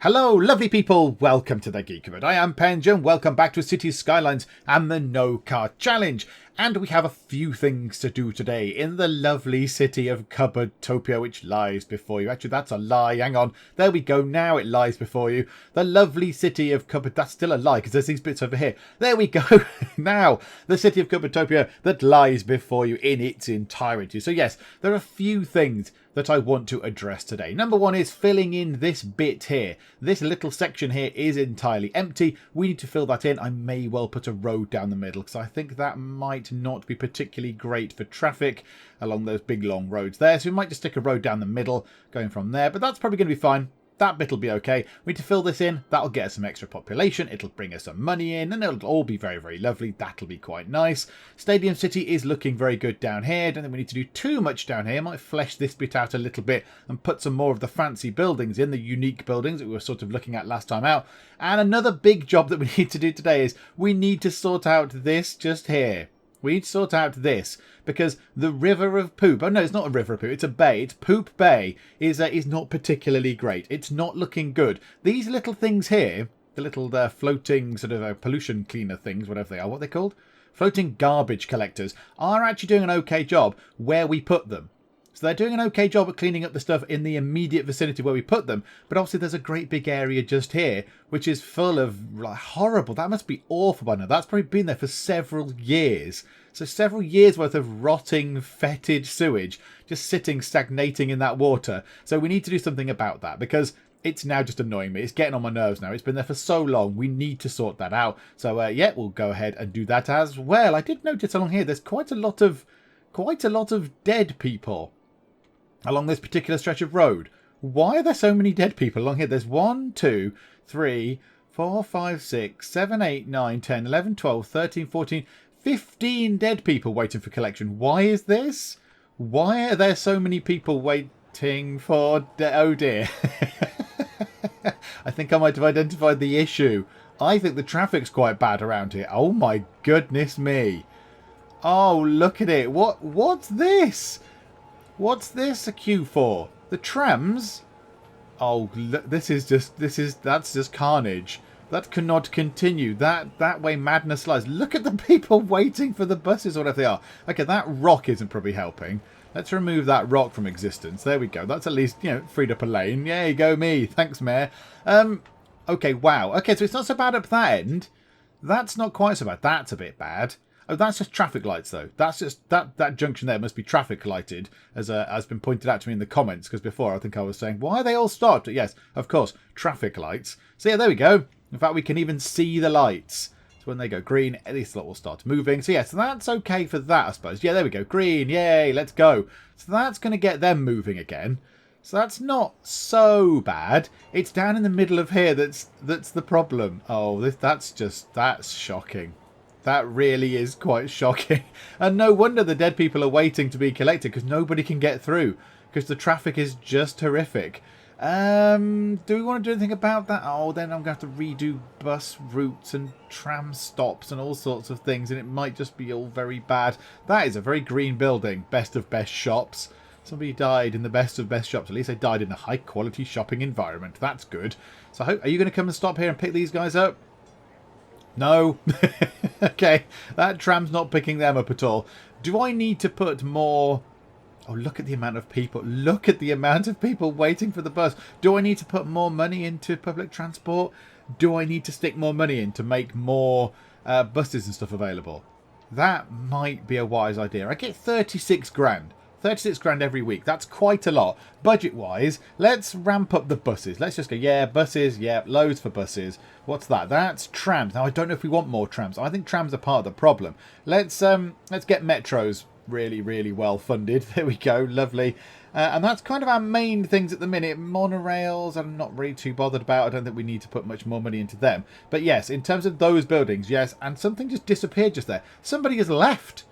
Hello, lovely people. Welcome to the Geek. I am Penj. Welcome back to Cities Skylines and the No Car Challenge. And we have a few things to do today in the lovely city of Cupboardtopia, which lies before you. Actually, that's a lie. Hang on. There we go. Now it lies before you. The lovely city of Cupboard. That's still a lie because there's these bits over here. There we go. Now, the city of Cupboardtopia that lies before you in its entirety. So yes, there are a few things that I want to address today. Number one is filling in this bit here. This little section here is entirely empty. We need to fill that in. I may well put a road down the middle because I think that might not be particularly great for traffic along those big long roads there. So we might just stick a road down the middle going from there, but that's probably going to be fine. That bit will be okay. We need to fill this in. That'll get us some extra population. It'll bring us some money in and it'll all be very, very lovely. That'll be quite nice. Stadium City is looking very good down here. Don't think we need to do too much down here. Might flesh this bit out a little bit and put some more of the fancy buildings in, the unique buildings that we were sort of looking at last time out. And another big job that we need to do today is we need to sort out this just here. We need to sort out this because the river of poop, oh no, it's not a river of poop, it's a bay, it's Poop Bay, is not particularly great. It's not looking good. These little things here, the little floating sort of pollution cleaner things, whatever they are, what are they called? Floating garbage collectors, are actually doing an okay job where we put them. So they're doing an okay job at cleaning up the stuff in the immediate vicinity where we put them. But obviously there's a great big area just here, which is full of like, horrible. That must be awful by now. That's probably been there for several years. So several years worth of rotting, fetid sewage just sitting, stagnating in that water. So we need to do something about that because it's now just annoying me. It's getting on my nerves now. It's been there for so long. We need to sort that out. So yeah, we'll go ahead and do that as well. I did notice along here there's quite a lot of dead people along this particular stretch of road. Why are there so many dead people along here? There's 1, 2, 3, 4, 5, 6, 7, 8, 9, 10, 11, 12, 13, 14, 15 dead people waiting for collection. Why is this? Why are there so many people waiting for... oh dear. I think I might have identified the issue. I think the traffic's quite bad around here. Oh my goodness me. Oh, look at it. What's this? What's this a queue for? The trams? Oh, that's just carnage. That cannot continue. That way madness lies. Look at the people waiting for the buses or whatever they are. Okay, that rock isn't probably helping. Let's remove that rock from existence. There we go. That's at least, freed up a lane. Yay, go me. Thanks, Mayor. Okay, wow. Okay, so it's not so bad up that end. That's not quite so bad. That's a bit bad. Oh, that's just traffic lights, though. That's just that junction there must be traffic lighted, as has been pointed out to me in the comments. Because before, I think I was saying, why are they all stopped? Yes, of course, traffic lights. So yeah, there we go. In fact, we can even see the lights. So when they go green, this lot will start moving. So yeah, so that's okay for that, I suppose. Yeah, there we go. Green, yay, let's go. So that's going to get them moving again. So that's not so bad. It's down in the middle of here that's the problem. Oh, that's shocking. That really is quite shocking. And no wonder the dead people are waiting to be collected because nobody can get through because the traffic is just horrific. Do we want to do anything about that? Oh, then I'm going to have to redo bus routes and tram stops and all sorts of things and it might just be all very bad. That is a very green building. Best of best shops. Somebody died in the best of best shops. At least they died in a high quality shopping environment. That's good. So are you going to come and stop here and pick these guys up? No. Okay, that tram's not picking them up at all. Do I need to put more... Oh, look at the amount of people. Look at the amount of people waiting for the bus. Do I need to put more money into public transport? Do I need to stick more money in to make more buses and stuff available? That might be a wise idea. I get 36 grand. 36 grand every week. That's quite a lot. Budget-wise, let's ramp up the buses. Let's just go, yeah, buses, yeah, loads for buses. What's that? That's trams. Now, I don't know if we want more trams. I think trams are part of the problem. Let's get metros really, really well funded. There we go. Lovely. And that's kind of our main things at the minute. Monorails, I'm not really too bothered about. I don't think we need to put much more money into them. But yes, in terms of those buildings, yes. And something just disappeared just there. Somebody has left.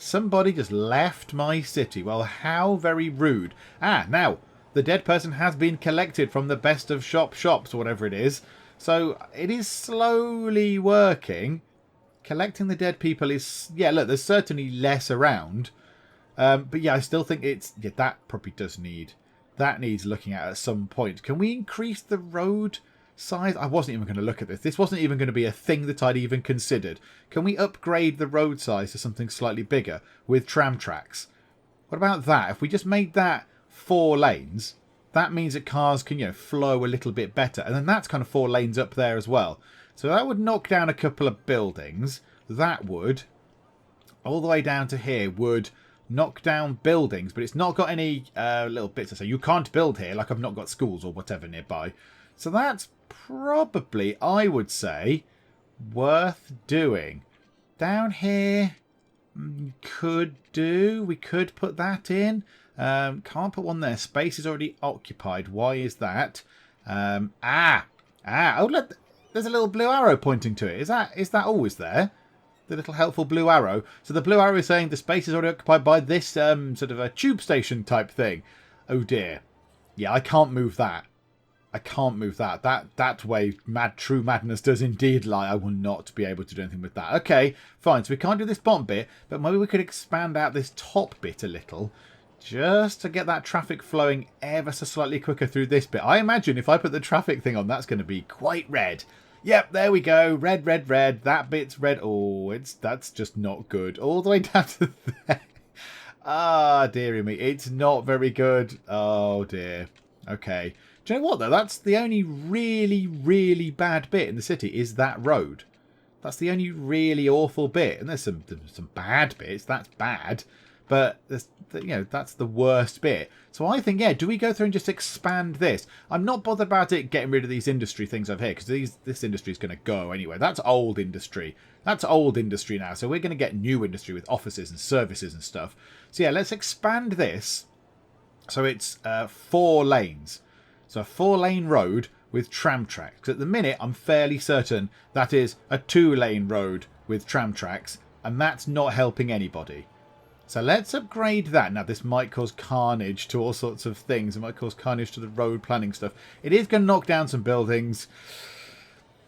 Somebody just left my city. Well, how very rude. Ah, now, the dead person has been collected from the best of shops, or whatever it is. So, it is slowly working. Collecting the dead people is... Yeah, look, there's certainly less around. But yeah, I still think it's... Yeah, that probably does need... That needs looking at some point. Can we increase the road size? I wasn't even going to look at this. This wasn't even going to be a thing that I'd even considered. Can we upgrade the road size to something slightly bigger with tram tracks? What about that? If we just made that 4 lanes, that means that cars can, flow a little bit better. And then that's kind of 4 lanes up there as well. So that would knock down a couple of buildings. That would, all the way down to here, would knock down buildings. But it's not got any little bits to say, you can't build here, like I've not got schools or whatever nearby. So that's probably, I would say, worth doing. Down here, could do. We could put that in. Can't put one there. Space is already occupied. Why is that? Oh, look, there's a little blue arrow pointing to it. Is that always there? The little helpful blue arrow. So the blue arrow is saying the space is already occupied by this sort of a tube station type thing. Oh dear. Yeah, I can't move that. I can't move that. That way true madness does indeed lie. I will not be able to do anything with that. Okay, fine. So we can't do this bottom bit, but maybe we could expand out this top bit a little, just to get that traffic flowing ever so slightly quicker through this bit. I imagine if I put the traffic thing on, that's going to be quite red. Yep, there we go. Red, red, red. That bit's red. Oh, that's just not good. All the way down to there. Ah, dearie me. It's not very good. Oh, dear. Okay. Do you know what, though? That's the only really, really bad bit in the city is that road. That's the only really awful bit. And there's some bad bits. That's bad. But, that's the worst bit. So I think, do we go through and just expand this? I'm not bothered about it getting rid of these industry things over here, because this industry is going to go anyway. That's old industry. That's old industry now. So we're going to get new industry with offices and services and stuff. So yeah, let's expand this. So it's 4 lanes. So a 4-lane road with tram tracks. Because at the minute, I'm fairly certain that is a 2-lane road with tram tracks. And that's not helping anybody. So let's upgrade that. Now, this might cause carnage to all sorts of things. It might cause carnage to the road planning stuff. It is going to knock down some buildings.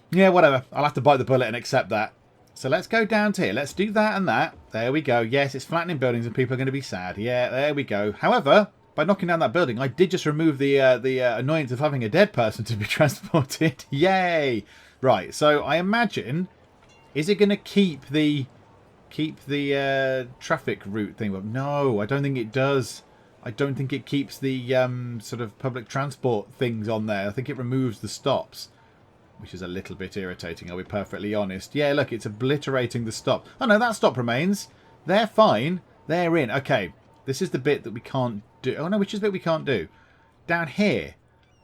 Yeah, whatever. I'll have to bite the bullet and accept that. So let's go down to here. Let's do that and that. There we go. Yes, it's flattening buildings and people are going to be sad. Yeah, there we go. However, by knocking down that building, I did just remove the annoyance of having a dead person to be transported. Yay! Right, so I imagine, is it going to keep the traffic route thing up? No, I don't think it does. I don't think it keeps the sort of public transport things on there. I think it removes the stops, which is a little bit irritating, I'll be perfectly honest. Yeah, look, it's obliterating the stop. Oh no, that stop remains. They're fine. They're in. Okay, this is the bit that we can't do. Oh no, which is the bit we can't do? Down here.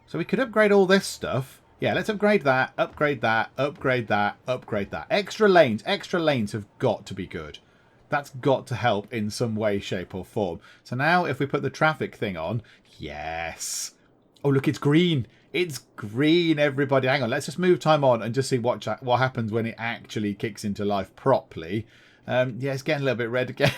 So we could upgrade all this stuff. Yeah, let's upgrade that, upgrade that, upgrade that, upgrade that. Extra lanes have got to be good. That's got to help in some way, shape or form. So now if we put the traffic thing on, yes. Oh, look, it's green. It's green, everybody. Hang on, let's just move time on and just see what happens when it actually kicks into life properly. Yeah, it's getting a little bit red again.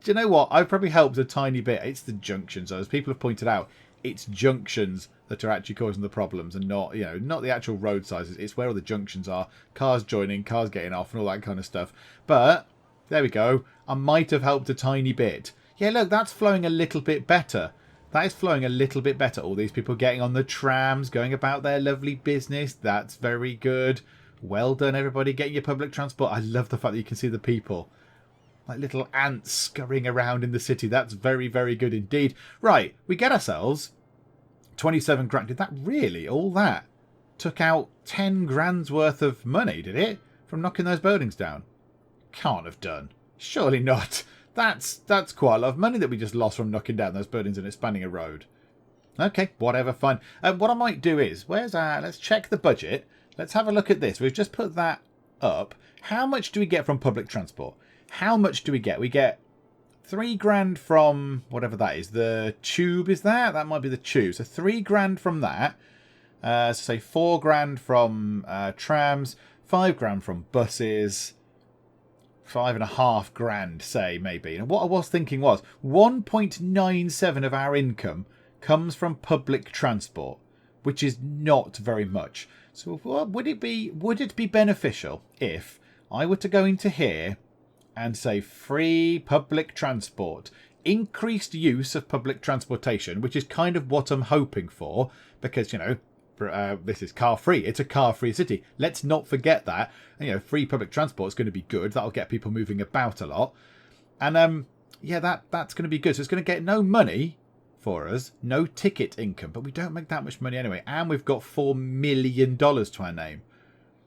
Do you know what? I've probably helped a tiny bit. It's the junctions. As people have pointed out, it's junctions that are actually causing the problems and not, not the actual road sizes. It's where all the junctions are. Cars joining, cars getting off and all that kind of stuff. But, there we go. I might have helped a tiny bit. Yeah, look, that's flowing a little bit better. That is flowing a little bit better. All these people getting on the trams, going about their lovely business. That's very good. Well done, everybody. Getting your public transport. I love the fact that you can see the people. Like little ants scurrying around in the city. That's very, very good indeed. Right, we get ourselves 27 grand. Did that really? All that? Took out 10 grand's worth of money, did it? From knocking those buildings down? Can't have done. Surely not. That's quite a lot of money that we just lost from knocking down those buildings and expanding a road. Okay, whatever, fine. What I might do is, let's check the budget. Let's have a look at this. We've just put that up. How much do we get from public transport? How much do we get? We get 3 grand from whatever that is. The tube, is that? That might be the tube. So 3 grand from that. So say 4 grand from trams, 5 grand from buses, 5.5 grand, say, maybe. And what I was thinking was 1.97 of our income comes from public transport, which is not very much. So would it be beneficial if I were to go into here and say free public transport increased use of public transportation, which is kind of what I'm hoping for, because, you know, this is car free. It's a car free city. Let's not forget that. And, you know, free public transport is going to be good. That'll get people moving about a lot. And yeah, that's going to be good. So it's going to get no money for us, no ticket income, but we don't make that much money anyway. And we've got $4 million to our name.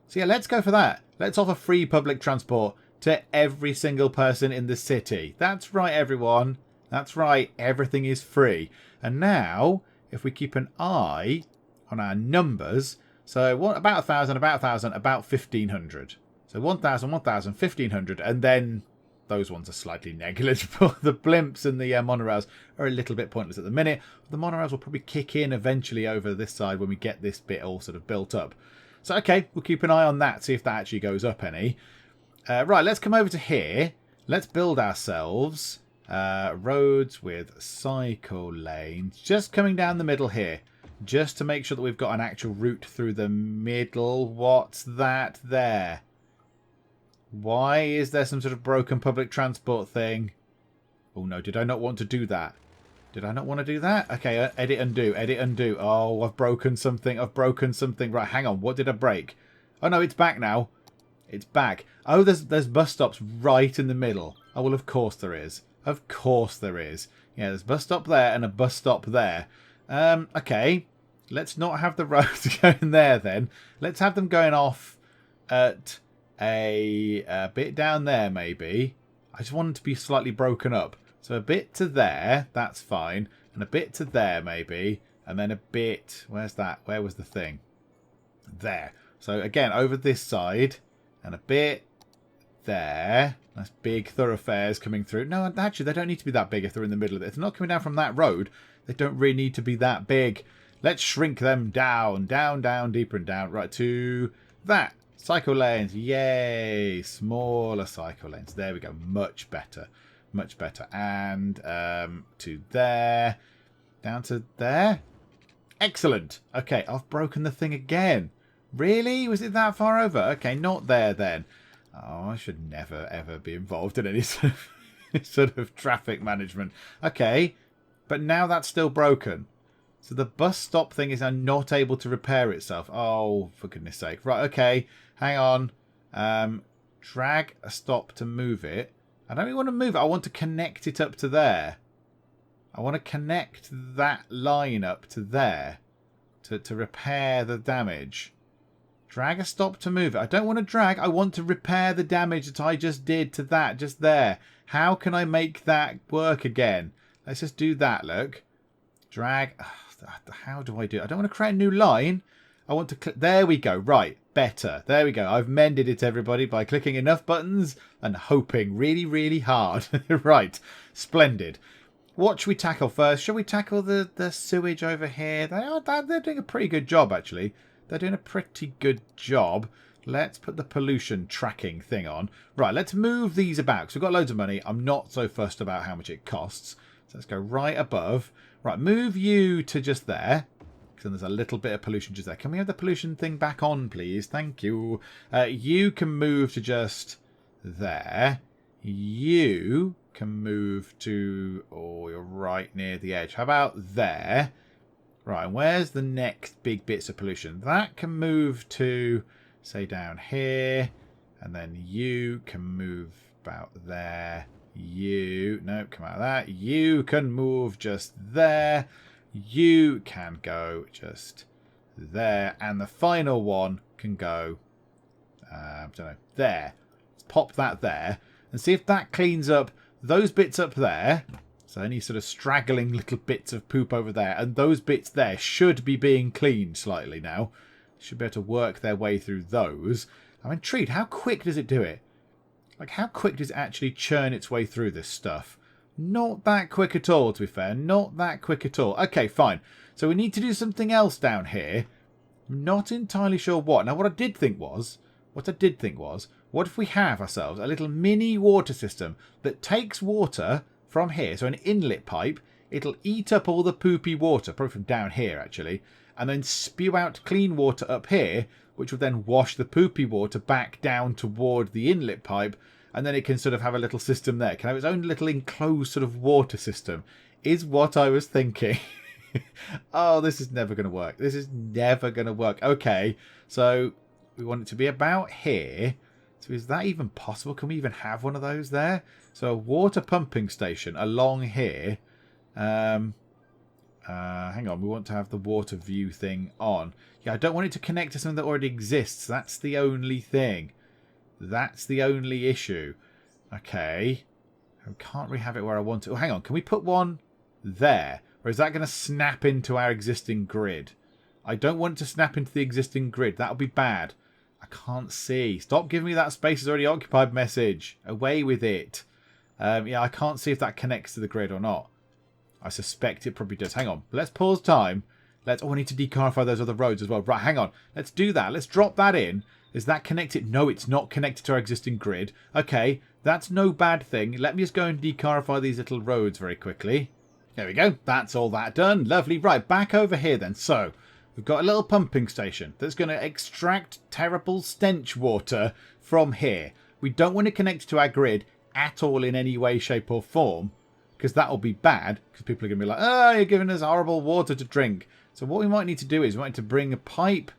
So yeah, let's go for that. Let's offer free public transport to every single person in the city. That's right, everyone. That's right. Everything is free. And now, if we keep an eye on our numbers, so what, about 1,000, about 1,000, about 1,500. So 1,000, 1,000, 1,500, and then those ones are slightly negligible. The blimps and the monorails are a little bit pointless at the minute. The monorails will probably kick in eventually over this side when we get this bit all sort of built up. So, okay, we'll keep an eye on that, see if that actually goes up any. Right, let's come over to here. Let's build ourselves roads with cycle lanes. Just coming down the middle here. Just to make sure that we've got an actual route through the middle. What's that there? Why is there some sort of broken public transport thing? Oh no, did I not want to do that? Did I not want to do that? Okay, edit undo, edit undo. Oh, I've broken something, I've broken something. Right, hang on, what did I break? Oh no, it's back now. It's back. Oh, there's bus stops right in the middle. Oh, well, of course there is. Of course there is. Yeah, there's a bus stop there and a bus stop there. Okay, let's not have the roads going there then. Let's have them going off at a bit down there maybe. I just want them to be slightly broken up. So a bit to there, that's fine. And a bit to there maybe. And then a bit, where's that? Where was the thing? There. So again, over this side. And a bit there. Nice big thoroughfares coming through. No, actually, they don't need to be that big if they're in the middle of it. If they're not coming down from that road, they don't really need to be that big. Let's shrink them down, down, down, deeper and down. Right, to that. Cycle lanes. Yay. Smaller cycle lanes. There we go. Much better. Much better. And to there. Down to there. Excellent. Okay, I've broken the thing again. Really? Was it that far over? Okay, not there then. Oh, I should never, ever be involved in any sort of traffic management. Okay, but now that's still broken. So the bus stop thing is now not able to repair itself. Oh, for goodness sake. Right, okay, hang on. Drag a stop to move it. I don't really want to move it. I want to connect it up to there. I want to connect that line up to there to repair the damage. Drag a stop to move it. I don't want to drag. I want to repair the damage that I just did to that just there. How can I make that work again? Let's just do that, look. Drag. How do I do it? I don't want to create a new line. I want to click. There we go. Right. Better. There we go. I've mended it, everybody, by clicking enough buttons and hoping really, really hard. Right. Splendid. What should we tackle first? Shall we tackle the sewage over here? They're doing a pretty good job, actually. They're doing a pretty good job. Let's put the pollution tracking thing on. Right, let's move these about. Because we've got loads of money. I'm not so fussed about how much it costs. So let's go right above. Right, move you to just there. Because there's a little bit of pollution just there. Can we have the pollution thing back on, please? Thank you. You can move to just there. You can move to... Oh, you're right near the edge. How about there? Right, where's the next big bits of pollution? That can move to, say, down here. And then you can move about there. You, no, come out of that. You can move just there. You can go just there. And the final one can go, I don't know, there. Let's pop that there. And see if that cleans up those bits up there. So any sort of straggling little bits of poop over there. And those bits there should be being cleaned slightly now. Should be able to work their way through those. I'm intrigued. How quick does it do it? Like, how quick does it actually churn its way through this stuff? Not that quick at all, to be fair. Not that quick at all. Okay, fine. So we need to do something else down here. I'm not entirely sure what. Now, what I did think was, what if we have ourselves a little mini water system that takes water from here, so an inlet pipe, it'll eat up all the poopy water, probably from down here actually, and then spew out clean water up here, which will then wash the poopy water back down toward the inlet pipe, and then it can sort of have a little system there. Can have its own little enclosed sort of water system, is what I was thinking. Oh, this is never going to work. This is never going to work. Okay, so we want it to be about here. So is that even possible? Can we even have one of those there? So a water pumping station along here. Hang on, we want to have the water view thing on. Yeah, I don't want it to connect to something that already exists. That's the only thing. That's the only issue. Okay. I can't really have it where I want it. Oh, hang on. Can we put one there? Or is that going to snap into our existing grid? I don't want it to snap into the existing grid. That'll be bad. I can't see. Stop giving me that space is already occupied message. Away with it. Yeah, I can't see if that connects to the grid or not. I suspect it probably does. Hang on. Let's pause time. Oh, I need to decarify those other roads as well. Right, hang on. Let's do that. Let's drop that in. Is that connected? No, it's not connected to our existing grid. Okay, that's no bad thing. Let me just go and decarify these little roads very quickly. There we go. That's all that done. Lovely. Right, back over here then. So, we've got a little pumping station that's going to extract terrible stench water from here. We don't want to connect to our grid at all in any way, shape or form, because that will be bad, because people are going to be like, oh, you're giving us horrible water to drink. So what we might need to do is we might need to bring a pipe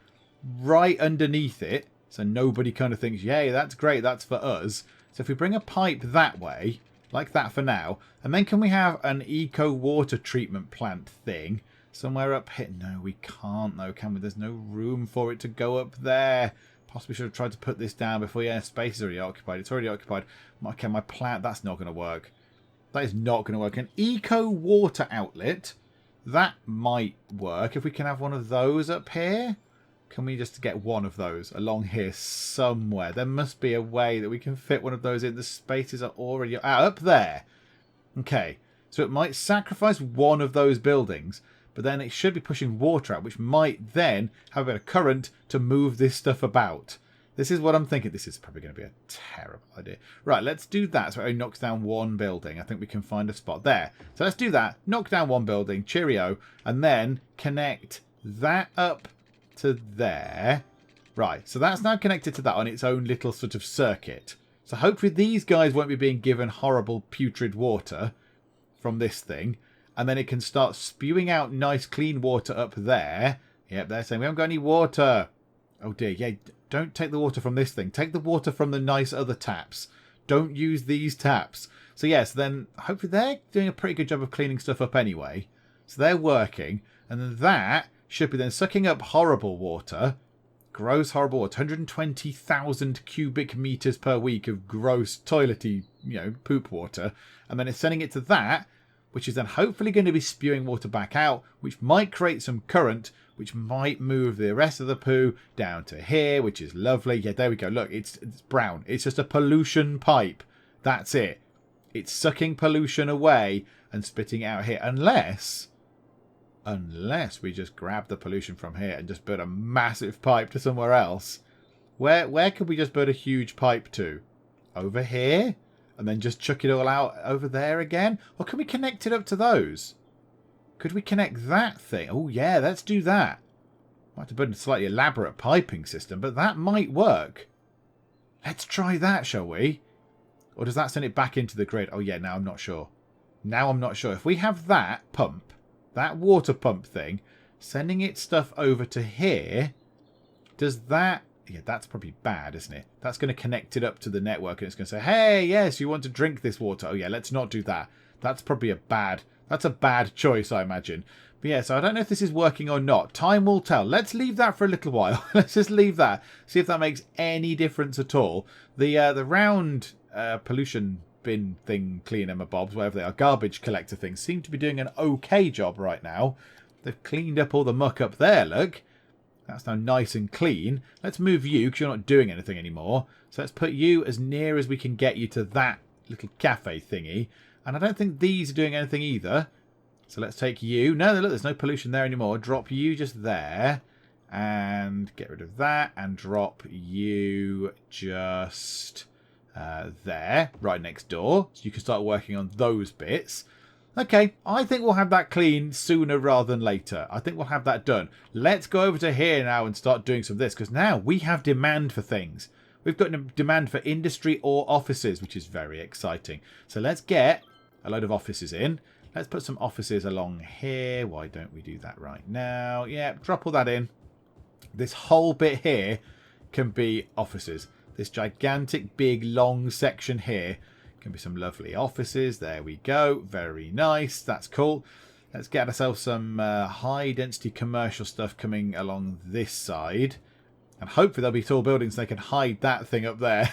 right underneath it, so nobody kind of thinks, yay, that's great, that's for us. So if we bring a pipe that way, like that for now, and then can we have an eco water treatment plant thing somewhere up here? No, we can't though, can we? There's no room for it to go up there. Possibly should have tried to put this down before. Yeah, space is already occupied. It's already occupied. Okay, my plant, that's not going to work. That is not going to work. An eco water outlet, that might work. If we can have one of those up here. Can we just get one of those along here somewhere? There must be a way that we can fit one of those in. The spaces are already up there. Okay, so it might sacrifice one of those buildings, but then it should be pushing water out, which might then have a bit of current to move this stuff about. This is what I'm thinking. This is probably going to be a terrible idea. Right, let's do that. So it only knocks down one building. I think we can find a spot there. So let's do that. Knock down one building. Cheerio. And then connect that up to there. Right, so that's now connected to that on its own little sort of circuit. So hopefully these guys won't be being given horrible putrid water from this thing. And then it can start spewing out nice clean water up there. Yep, they're saying we haven't got any water. Oh dear, yeah, don't take the water from this thing. Take the water from the nice other taps. Don't use these taps. So yes, then hopefully they're doing a pretty good job of cleaning stuff up anyway. So they're working. And then that should be then sucking up horrible water. Gross horrible water. 120,000 cubic meters per week of gross toilety, poop water. And then it's sending it to that, which is then hopefully going to be spewing water back out, which might create some current, which might move the rest of the poo down to here, which is lovely. Yeah, there we go. Look, it's brown. It's just a pollution pipe. That's it. It's sucking pollution away and spitting out here. Unless we just grab the pollution from here and just build a massive pipe to somewhere else. Where could we just build a huge pipe to? Over here? And then just chuck it all out over there again? Or can we connect it up to those? Could we connect that thing? Oh, yeah, let's do that. Might have to build a slightly elaborate piping system, but that might work. Let's try that, shall we? Or does that send it back into the grid? Oh, yeah, now I'm not sure. Now I'm not sure. If we have that pump, that water pump thing, sending its stuff over to here, does that... Yeah, that's probably bad, isn't it? That's going to connect it up to the network and it's going to say, hey, yes, you want to drink this water. Oh, yeah, let's not do that. That's probably that's a bad choice, I imagine. But yeah, so I don't know if this is working or not. Time will tell. Let's leave that for a little while. Let's just leave that. See if that makes any difference at all. The round pollution bin thing, cleaner bobs, whatever they are, garbage collector things, seem to be doing an okay job right now. They've cleaned up all the muck up there, look. That's now nice and clean. Let's move you because you're not doing anything anymore. So let's put you as near as we can get you to that little cafe thingy. And I don't think these are doing anything either. So let's take you. No, look, there's no pollution there anymore. Drop you just there. And get rid of that. And drop you just there. Right next door. So you can start working on those bits. Okay, I think we'll have that clean sooner rather than later. I think we'll have that done. Let's go over to here now and start doing some of this. Because now we have demand for things. we've got a demand for industry or offices, which is very exciting. So let's get a load of offices in. Let's put some offices along here. Why don't we do that right now? Yeah, drop all that in. This whole bit here can be offices. This gigantic, big, long section here can be some lovely offices. There we go. Very nice. That's cool. Let's get ourselves some high-density commercial stuff coming along this side. And hopefully there'll be tall buildings so they can hide that thing up there.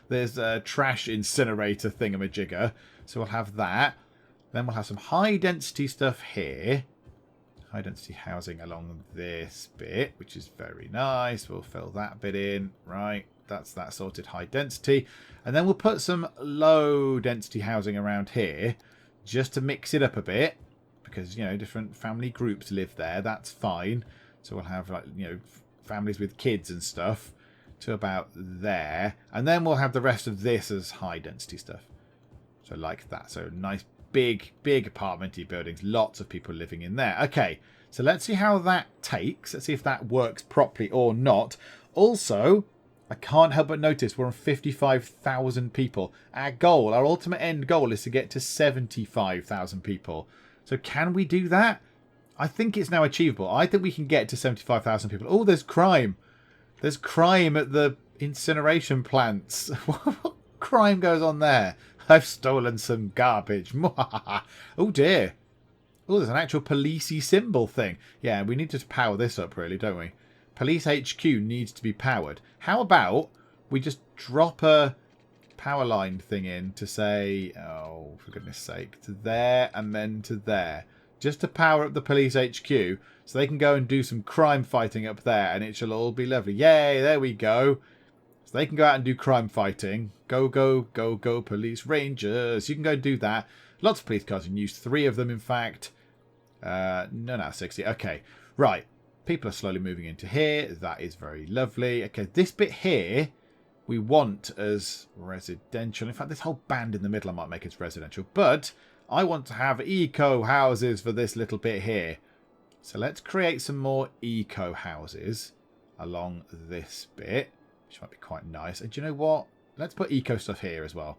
There's a trash incinerator thingamajigger. So we'll have that. Then we'll have some high-density stuff here. High-density housing along this bit, which is very nice. We'll fill that bit in. Right, that's that sorted high density. And then we'll put some low-density housing around here just to mix it up a bit. Because, you know, different family groups live there. That's fine. So we'll have, like, you know, families with kids and stuff to about there. And then we'll have the rest of this as high-density stuff. So like that. So nice big apartment-y buildings. Lots of people living in there. Okay, so let's see how that takes. Let's see if that works properly or not. Also, I can't help but notice we're on 55,000 people. Our goal, our ultimate end goal is to get to 75,000 people. So can we do that? I think it's now achievable. I think we can get to 75,000 people. Oh, there's crime. There's crime at the incineration plants. What crime goes on there? I've stolen some garbage. Oh dear. Oh, there's an actual policey symbol thing. Yeah, we need to power this up really, don't we? Police HQ needs to be powered. How about we just drop a power line thing in to say, oh, for goodness sake, to there and then to there. Just to power up the police HQ so they can go and do some crime fighting up there and it shall all be lovely. Yay, there we go. So they can go out and do crime fighting. Go, go, go, go, police rangers. You can go and do that. Lots of police cars in use. 3 of them, in fact. No, 60. Okay, right. People are slowly moving into here. That is very lovely. Okay, this bit here we want as residential. In fact, this whole band in the middle I might make as residential. But I want to have eco houses for this little bit here. So let's create some more eco houses along this bit, which might be quite nice. And do you know what? Let's put eco stuff here as well.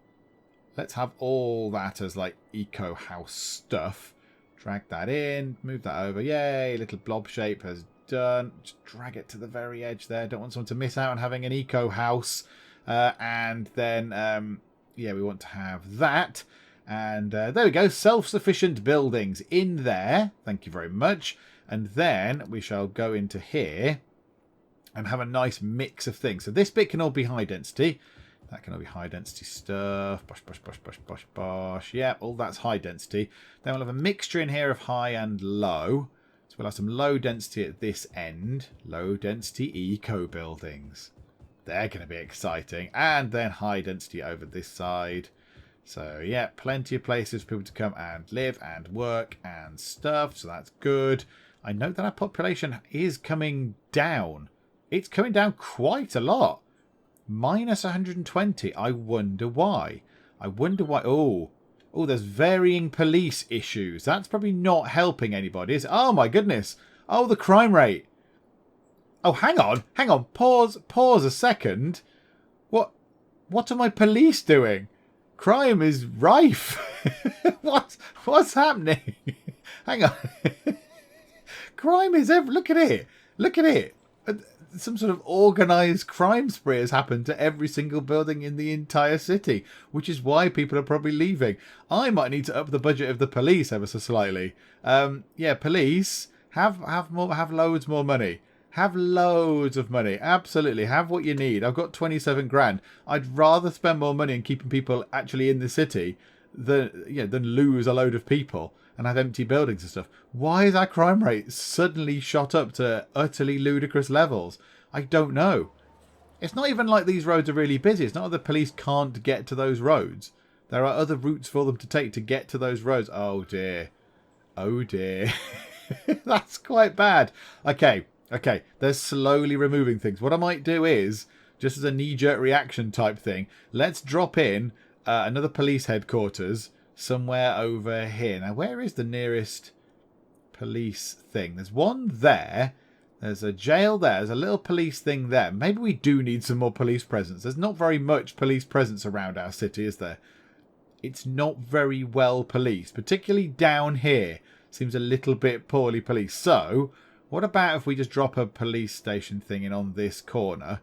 Let's have all that as like eco house stuff. Drag that in, move that over. Yay, little blob shape has done. Just drag it to the very edge there. Don't want someone to miss out on having an eco house. And then, yeah, we want to have that. And there we go. Self-sufficient buildings in there. Thank you very much. And then we shall go into here and have a nice mix of things. So this bit can all be high density. That can all be high density stuff. Bosh, bosh, bosh, bosh, bosh, bosh. Yeah, all that's high density. Then we'll have a mixture in here of high and low. So we'll have some low density at this end. Low density eco buildings. They're going to be exciting. And then high density over this side. So yeah, plenty of places for people to come and live and work and stuff. So that's good. I know that our population is coming down. It's coming down quite a lot. Minus 120. I wonder why. I wonder why. Oh, there's varying police issues. That's probably not helping anybody, is it? Oh, my goodness. Oh, the crime rate. Oh, hang on. Pause a second. What are my police doing? Crime is rife. What's happening? Hang on. Crime is look at it. Look at it. Some sort of organised crime spree has happened to every single building in the entire city, which is why people are probably leaving. I might need to up the budget of the police ever so slightly. Yeah, police have loads more money. Have loads of money. Absolutely, have what you need. I've got 27 grand. I'd rather spend more money on keeping people actually in the city than lose a load of people and have empty buildings and stuff. Why is our crime rate suddenly shot up to utterly ludicrous levels? I don't know. It's not even like these roads are really busy. It's not like the police can't get to those roads. There are other routes for them to take to get to those roads. Oh dear. Oh dear. That's quite bad. Okay. They're slowly removing things. What I might do is, just as a knee-jerk reaction type thing, let's drop in another police headquarters somewhere over here. Now, where is the nearest police thing? There's one there. There's a jail there. There's a little police thing there. Maybe we do need some more police presence. There's not very much police presence around our city, is there? It's not very well policed, particularly down here. Seems a little bit poorly policed. So, what about if we just drop a police station thing in on this corner?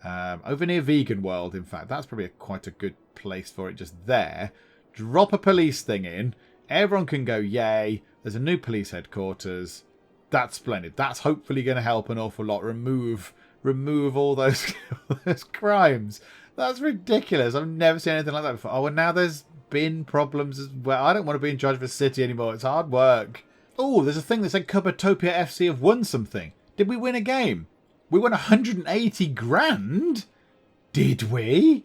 Over near Vegan World, in fact. That's probably quite a good place for it, just there. Drop a police thing in. Everyone can go, yay. There's a new police headquarters. That's splendid. That's hopefully going to help an awful lot. Remove all those, those crimes. That's ridiculous. I've never seen anything like that before. Oh, and now there's bin problems as well. I don't want to be in charge of a city anymore. It's hard work. Oh, there's a thing that said Cupboardtopia FC have won something. Did we win a game? We won 180 grand? Did we?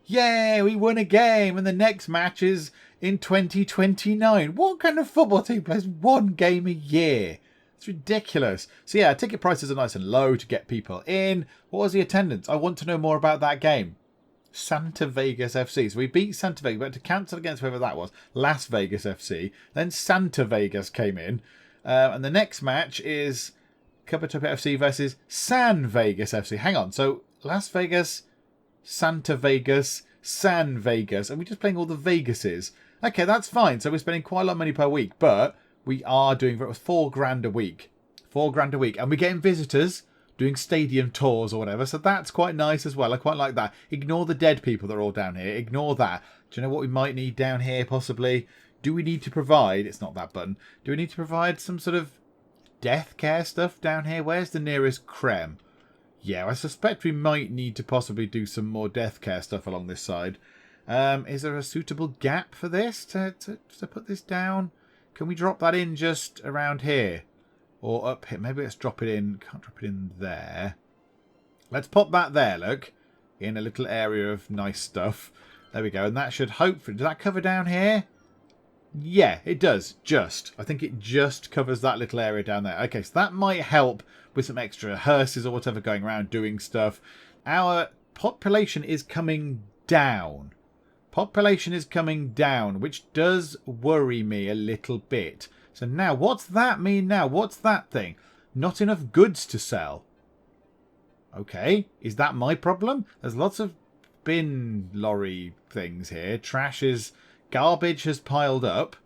Yeah, we won a game, and the next match is in 2029. What kind of football team plays one game a year? It's ridiculous. So yeah, ticket prices are nice and low to get people in. What was the attendance? I want to know more about that game. Santa Vegas FC. So we beat Santa Vegas. We had to cancel against whoever that was. Las Vegas FC. Then Santa Vegas came in. And the next match is Cupboardtopia FC versus San Vegas FC. Hang on. So Las Vegas, Santa Vegas, San Vegas. Are we just playing all the Vegases? Okay, that's fine. So we're spending quite a lot of money per week. But we are doing $4 a week. $4 a week. And we're getting visitors doing stadium tours or whatever. So that's quite nice as well. I quite like that. Ignore the dead people that are all down here. Ignore that. Do you know what we might need down here possibly? Do we need to provide... It's not that button. Do we need to provide some sort of death care stuff down here? Where's the nearest creme? Yeah, I suspect we might need to possibly do some more death care stuff along this side. Is there a suitable gap for this to put this down? Can we drop that in just around here? Or up here? Maybe let's drop it in. Can't drop it in there. Let's pop that there, look. In a little area of nice stuff. There we go. And that should hopefully... Does that cover down here? Yeah, it does. Just. I think it just covers that little area down there. Okay, so that might help with some extra hearses or whatever going around doing stuff. Our population is coming down. Population is coming down, which does worry me a little bit. So now, what's that mean now? What's that thing? Not enough goods to sell. Okay, is that my problem? There's lots of bin lorry things here. Trash is... Garbage has piled up.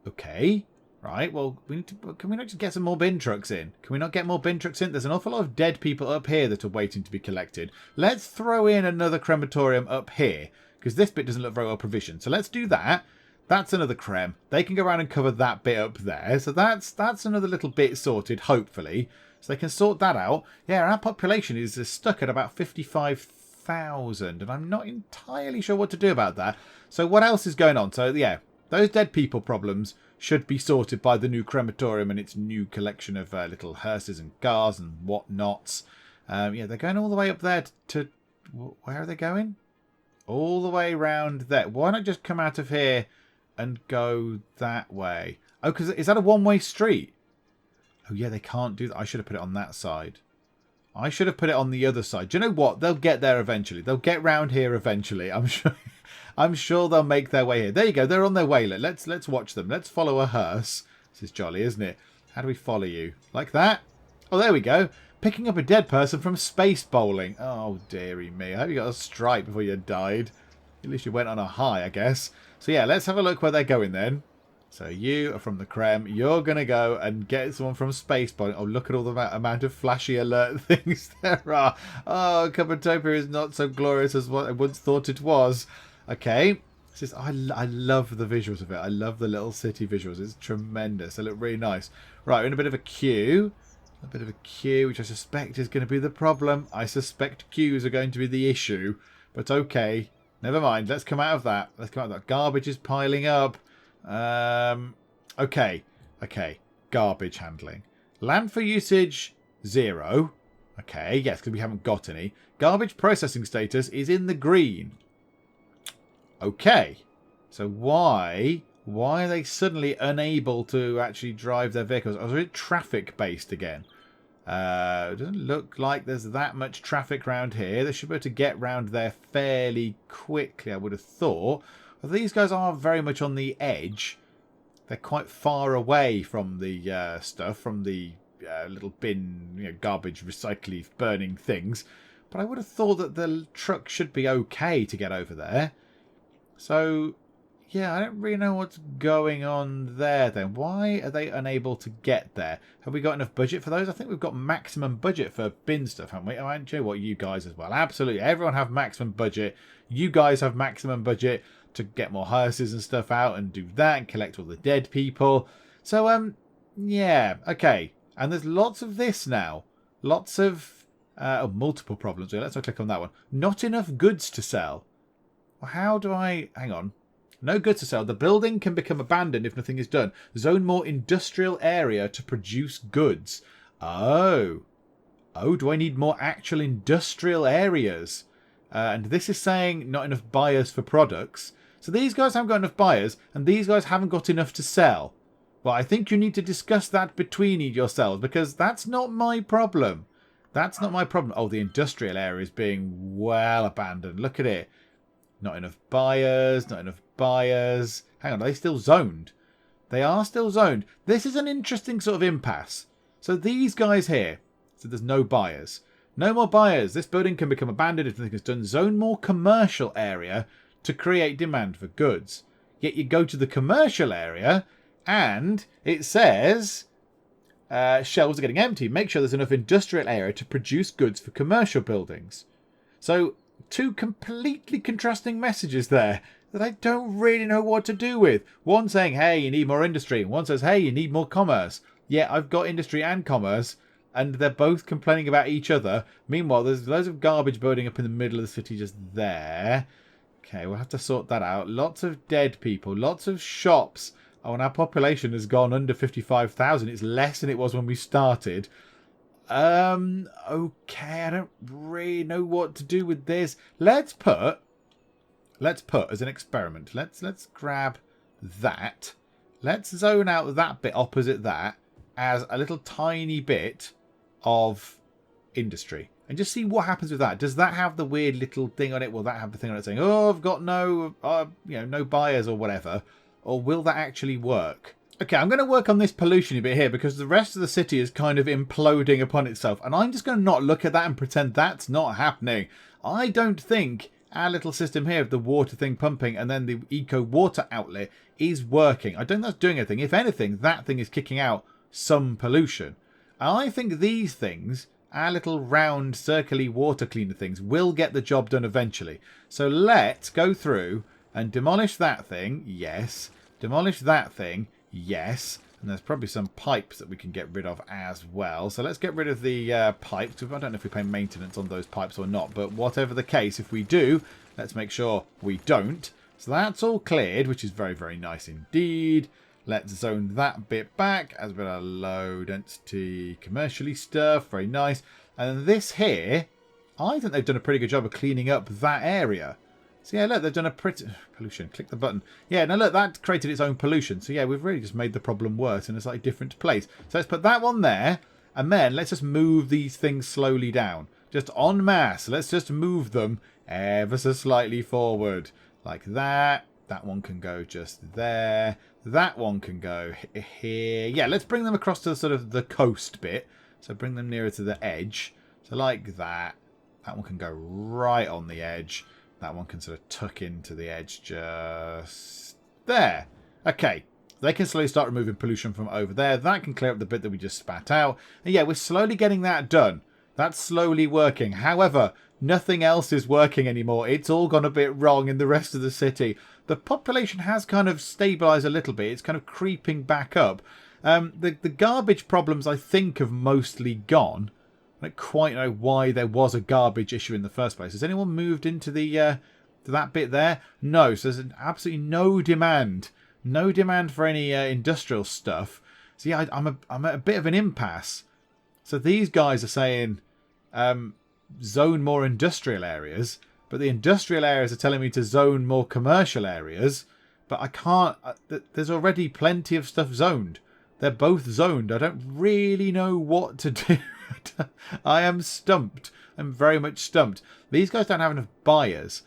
Okay. Right, well, we need to... Can we not just get some more bin trucks in? Can we not get more bin trucks in? There's an awful lot of dead people up here that are waiting to be collected. Let's throw in another crematorium up here, because this bit doesn't look very well provisioned. So let's do that. That's another creme. They can go around and cover that bit up there. So that's another little bit sorted, hopefully. So they can sort that out. Yeah, our population is stuck at about 55,000. And I'm not entirely sure what to do about that. So what else is going on? So yeah, those dead people problems should be sorted by the new crematorium and its new collection of little hearses and cars and whatnots. Yeah, they're going all the way up there to... Where are they going? All the way around there. Why not just come out of here and go that way? Oh, because is that a one-way street? Oh, yeah, they can't do that. I should have put it on that side. I should have put it on the other side. Do you know what? They'll get there eventually. They'll get round here eventually. I'm sure. I'm sure they'll make their way here. There you go. They're on their way. Let's watch them. Let's follow a hearse. This is jolly, isn't it? How do we follow you? Like that? Oh, there we go. Picking up a dead person from space bowling. Oh, dearie me. I hope you got a stripe before you died. At least you went on a high, I guess. So, yeah, let's have a look where they're going then. So, you are from the creme. You're going to go and get someone from space bowling. Oh, look at all the amount of flashy alert things there are. Oh, Cupboardtopia is not so glorious as what I once thought it was. Okay. This is, I love the visuals of it. I love the little city visuals. It's tremendous. They look really nice. Right, we're in a bit of a queue. A bit of a queue, which I suspect is going to be the problem. I suspect queues are going to be the issue. But okay. Never mind. Let's come out of that. Let's come out of that. Garbage is piling up. Okay. Okay. Garbage handling. Landfill usage, 0. Okay. Yes, because we haven't got any. Garbage processing status is in the green. Okay. So why are they suddenly unable to actually drive their vehicles? Or is it traffic based again? It doesn't look like there's that much traffic around here. They should be able to get round there fairly quickly, I would have thought. Well, these guys are very much on the edge. They're quite far away from the stuff, from the little bin, garbage, recycling, burning things. But I would have thought that the truck should be okay to get over there. So, yeah, I don't really know what's going on there then. Why are they unable to get there? Have we got enough budget for those? I think we've got maximum budget for bin stuff, haven't we? Oh, and you know what, you guys as well. Absolutely. Everyone have maximum budget. You guys have maximum budget to get more hearses and stuff out and do that and collect all the dead people. So, yeah, okay. And there's lots of this now. Lots of multiple problems. Let's click on that one. Not enough goods to sell. Well, how do I... Hang on. No goods to sell. The building can become abandoned if nothing is done. Zone more industrial area to produce goods. Oh. Oh, do I need more actual industrial areas? And this is saying not enough buyers for products. So these guys haven't got enough buyers, and these guys haven't got enough to sell. Well, I think you need to discuss that between yourselves, because that's not my problem. That's not my problem. Oh, the industrial area is being well abandoned. Look at it. Not enough buyers, not enough buyers. Hang on, are they still zoned? They are still zoned. This is an interesting sort of impasse. So these guys here, so there's no buyers. No more buyers. This building can become abandoned if nothing is done. Zone more commercial area to create demand for goods. Yet you go to the commercial area and it says... shelves are getting empty. Make sure there's enough industrial area to produce goods for commercial buildings. So, two completely contrasting messages there that I don't really know what to do with. One saying, hey, you need more industry. And one says, hey, you need more commerce. Yeah, I've got industry and commerce, and they're both complaining about each other. Meanwhile, there's loads of garbage building up in the middle of the city just there. Okay, we'll have to sort that out. Lots of dead people. Lots of shops. Oh, and our population has gone under 55,000. It's less than it was when we started. Okay, I don't really know what to do with this. Let's put as an experiment. Let's grab that. Let's zone out that bit opposite that as a little tiny bit of industry. And just see what happens with that. Does that have the weird little thing on it? Will that have the thing on it saying, oh, I've got no buyers or whatever? Or will that actually work? Okay, I'm going to work on this pollution a bit here because the rest of the city is kind of imploding upon itself. And I'm just going to not look at that and pretend that's not happening. I don't think our little system here of the water thing pumping and then the eco water outlet is working. I don't think that's doing anything. If anything, that thing is kicking out some pollution. I think these things, our little round circly water cleaner things, will get the job done eventually. So let's go through and demolish that thing, yes. Demolish that thing, yes. And there's probably some pipes that we can get rid of as well. So let's get rid of the pipes. I don't know if we pay maintenance on those pipes or not. But whatever the case, if we do, let's make sure we don't. So that's all cleared, which is very, very nice indeed. Let's zone that bit back as a bit of low density commercially stuff. Very nice. And this here, I think they've done a pretty good job of cleaning up that area. So yeah, look, they've done a pretty... Pollution. Click the button. Yeah, now look, that created its own pollution. So yeah, we've really just made the problem worse in a slightly different place. So let's put that one there. And then let's just move these things slowly down. Just en masse. Let's just move them ever so slightly forward. Like that. That one can go just there. That one can go here. Yeah, let's bring them across to sort of the coast bit. So bring them nearer to the edge. So like that. That one can go right on the edge. That one can sort of tuck into the edge just there. Okay. They can slowly start removing pollution from over there. That can clear up the bit that we just spat out. And yeah, we're slowly getting that done. That's slowly working. However, nothing else is working anymore. It's all gone a bit wrong in the rest of the city. The population has kind of stabilised a little bit. It's kind of creeping back up. The garbage problems, I think, have mostly gone. I don't quite know why there was a garbage issue in the first place. Has anyone moved into the to that bit there? No, so there's absolutely no demand. No demand for any industrial stuff. So yeah, I'm at a bit of an impasse. So these guys are saying zone more industrial areas, but the industrial areas are telling me to zone more commercial areas. But I can't. There's already plenty of stuff zoned. They're both zoned. I don't really know what to do. I am stumped. I'm very much stumped. These guys don't have enough buyers.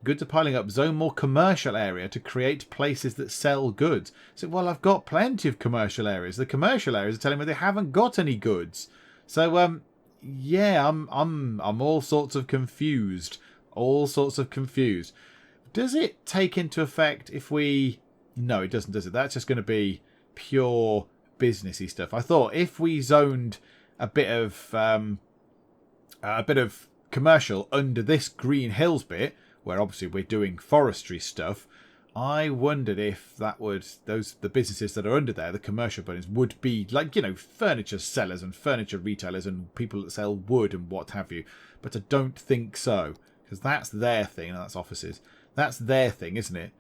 goods are piling up. Zone more commercial area to create places that sell goods. So, well, I've got plenty of commercial areas. The commercial areas are telling me they haven't got any goods. So, yeah, I'm all sorts of confused. All sorts of confused. Does it take into effect if we... No, it doesn't, does it? That's just going to be pure businessy stuff. I thought if we zoned a bit of commercial under this Green Hills bit, where obviously we're doing forestry stuff, I wondered if that would, the businesses that are under there, the commercial buildings, would be like, you know, furniture sellers and furniture retailers and people that sell wood and what have you. But I don't think so, because that's their thing, and that's offices. That's their thing, isn't it?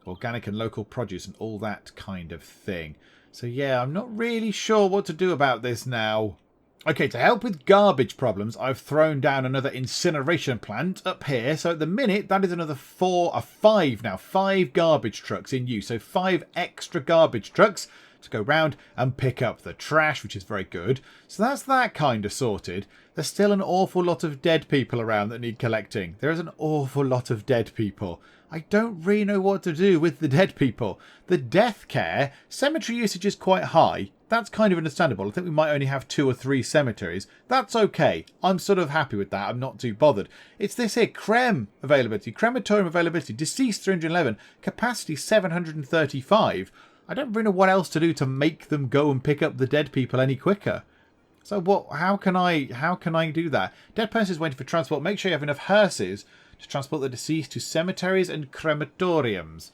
Organic and local produce and all that kind of thing. So yeah, I'm not really sure what to do about this now. Okay, to help with garbage problems, I've thrown down another incineration plant up here. So at the minute, that is another 5 now. 5 garbage trucks in use. So 5 extra garbage trucks to go round and pick up the trash, which is very good. So that's that kind of sorted. There's still an awful lot of dead people around that need collecting. There is an awful lot of dead people. I don't really know what to do with the dead people. The death care, cemetery usage is quite high. That's kind of understandable. I think we might only have 2 or 3 cemeteries. That's okay. I'm sort of happy with that. I'm not too bothered. It's this here, availability, crematorium availability, deceased 311, capacity 735. I don't really know what else to do to make them go and pick up the dead people any quicker. So what? How can I do that? Dead persons waiting for transport. Make sure you have enough hearses to transport the deceased to cemeteries and crematoriums.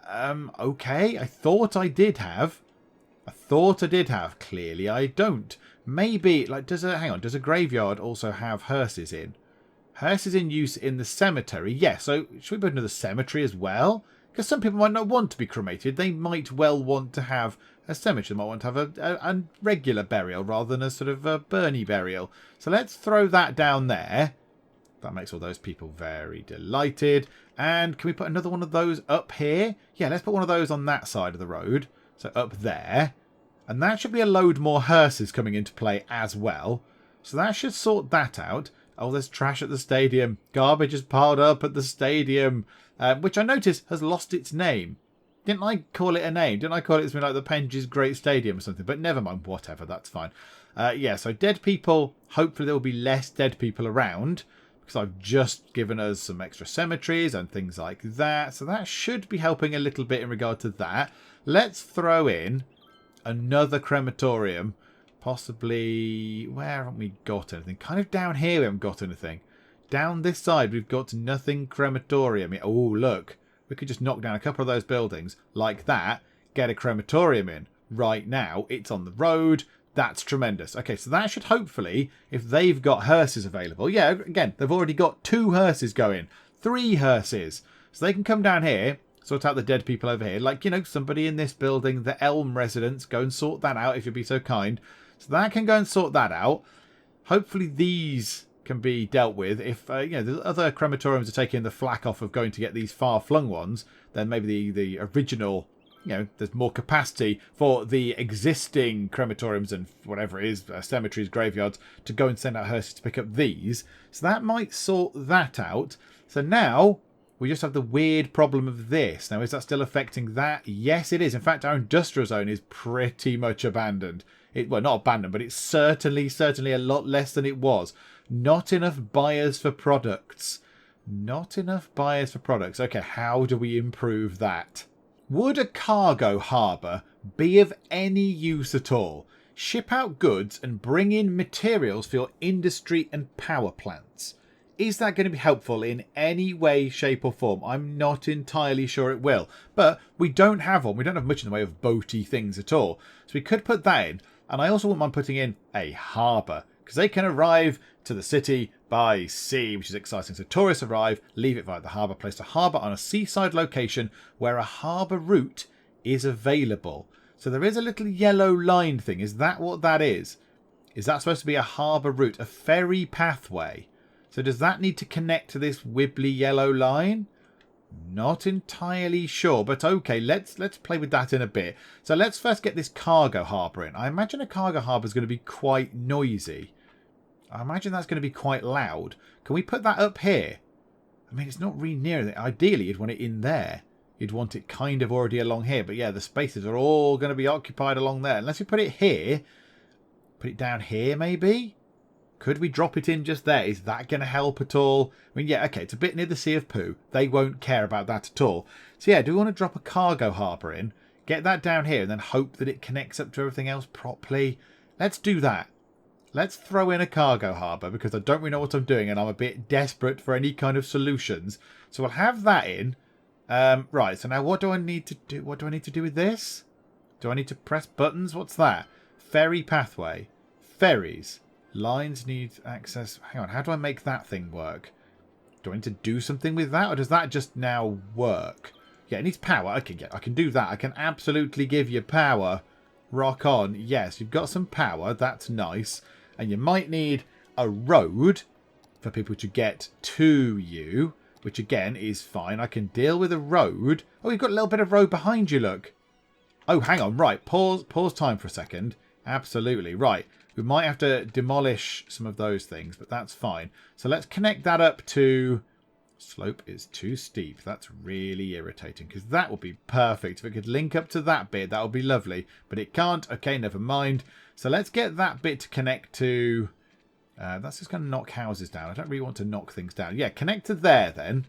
Okay. I thought I did have. Clearly I don't. Maybe, like, does a graveyard also have hearses in? Hearses in use in the cemetery. Yeah, so should we put into the cemetery as well? Because some people might not want to be cremated. They might well want to have a cemetery. They might want to have a regular burial rather than a sort of a Bernie burial. So let's throw that down there. That makes all those people very delighted. And can we put another one of those up here? Yeah, let's put one of those on that side of the road. So up there. And that should be a load more hearses coming into play as well. So that should sort that out. Oh, there's trash at the stadium. Garbage is piled up at the stadium. Which I notice has lost its name. Didn't I call it a name? Didn't I call it something like the Penges Great Stadium or something? But never mind, whatever, that's fine. Yeah, so dead people, hopefully there will be less dead people around. Because I've just given us some extra cemeteries and things like that. So that should be helping a little bit in regard to that. Let's throw in another crematorium. Possibly, where haven't we got anything? Kind of down here we haven't got anything. Down this side we've got nothing crematorium. Oh, look. We could just knock down a couple of those buildings like that. Get a crematorium in. Right now, it's on the road. That's tremendous. Okay, so that should hopefully, if they've got hearses available. Yeah, again, they've already got 2 hearses going. 3 hearses. So they can come down here, sort out the dead people over here. Like, you know, somebody in this building, the Elm residents, go and sort that out if you'd be so kind. So that can go and sort that out. Hopefully these can be dealt with. If, you know, the other crematoriums are taking the flack off of going to get these far-flung ones, then maybe the original, you know, there's more capacity for the existing crematoriums and whatever it is, cemeteries, graveyards, to go and send out hearses to pick up these. So that might sort that out. So now we just have the weird problem of this. Now, is that still affecting that? Yes, it is. In fact, our industrial zone is pretty much abandoned. Well, not abandoned, but it's certainly a lot less than it was. Not enough buyers for products. Not enough buyers for products. Okay, how do we improve that? Would a cargo harbour be of any use at all? Ship out goods and bring in materials for your industry and power plants. Is that going to be helpful in any way, shape or form? I'm not entirely sure it will. But we don't have one. We don't have much in the way of boaty things at all. So we could put that in. And I also wouldn't mind putting in a harbour. Because they can arrive to the city by sea, which is exciting. So tourists arrive, leave it via the harbour, place a harbour on a seaside location where a harbour route is available. So there is a little yellow line thing. Is that what that is? Is that supposed to be a harbour route? A ferry pathway? So does that need to connect to this wibbly yellow line? Not entirely sure, but okay, let's play with that in a bit. So let's first get this cargo harbour in. I imagine a cargo harbour is going to be quite noisy. I imagine that's going to be quite loud. Can we put that up here? I mean, it's not really near it. Ideally, you'd want it in there. You'd want it kind of already along here. But yeah, the spaces are all going to be occupied along there. Unless we put it here. Put it down here, maybe? Could we drop it in just there? Is that going to help at all? I mean, yeah, okay, it's a bit near the Sea of Poo. They won't care about that at all. So yeah, do we want to drop a cargo harbour in? Get that down here and then hope that it connects up to everything else properly? Let's do that. Let's throw in a cargo harbour because I don't really know what I'm doing and I'm a bit desperate for any kind of solutions. So we'll have that in. Right, so now what do I need to do? What do I need to do with this? Do I need to press buttons? What's that? Ferry pathway. Ferries. Lines need access. Hang on, how do I make that thing work? Do I need to do something with that or does that just now work? Yeah, it needs power. Okay, yeah, I can do that. I can absolutely give you power. Rock on. Yes, you've got some power. That's nice. And you might need a road for people to get to you, which again is fine. I can deal with a road. Oh, you've got a little bit of road behind you, look. Oh, hang on. Right, pause time for a second. Absolutely. Right, we might have to demolish some of those things, but that's fine. So let's connect that up to... Slope is too steep. That's really irritating because that would be perfect. If it could link up to that bit, that would be lovely. But it can't. Okay, never mind. So let's get that bit to connect to... that's just going to knock houses down. I don't really want to knock things down. Yeah, connect to there then.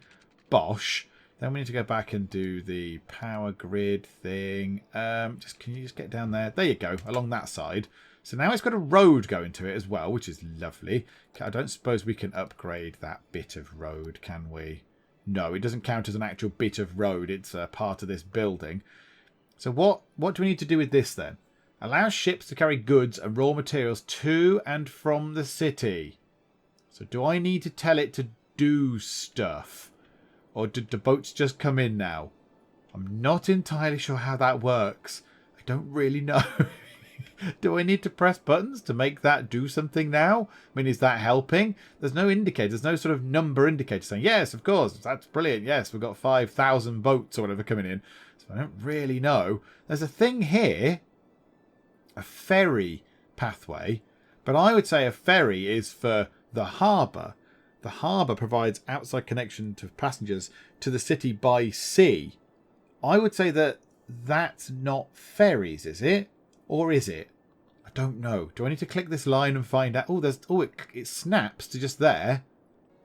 Bosh. Then we need to go back and do the power grid thing. Can you just get down there? There you go, along that side. So now it's got a road going to it as well, which is lovely. I don't suppose we can upgrade that bit of road, can we? No, it doesn't count as an actual bit of road. It's a part of this building. So what do we need to do with this then? Allow ships to carry goods and raw materials to and from the city. So do I need to tell it to do stuff? Or did the boats just come in now? I'm not entirely sure how that works. I don't really know. Do I need to press buttons to make that do something now? I mean, is that helping? There's no indicator. There's no sort of number indicator saying, yes, of course, that's brilliant. Yes, we've got 5,000 boats or whatever coming in. So I don't really know. There's a thing here, a ferry pathway. But I would say a ferry is for the harbour. The harbour provides outside connection to passengers to the city by sea. I would say that that's not ferries, is it? Or is it? I don't know. Do I need to click this line and find out? Oh, it snaps to just there.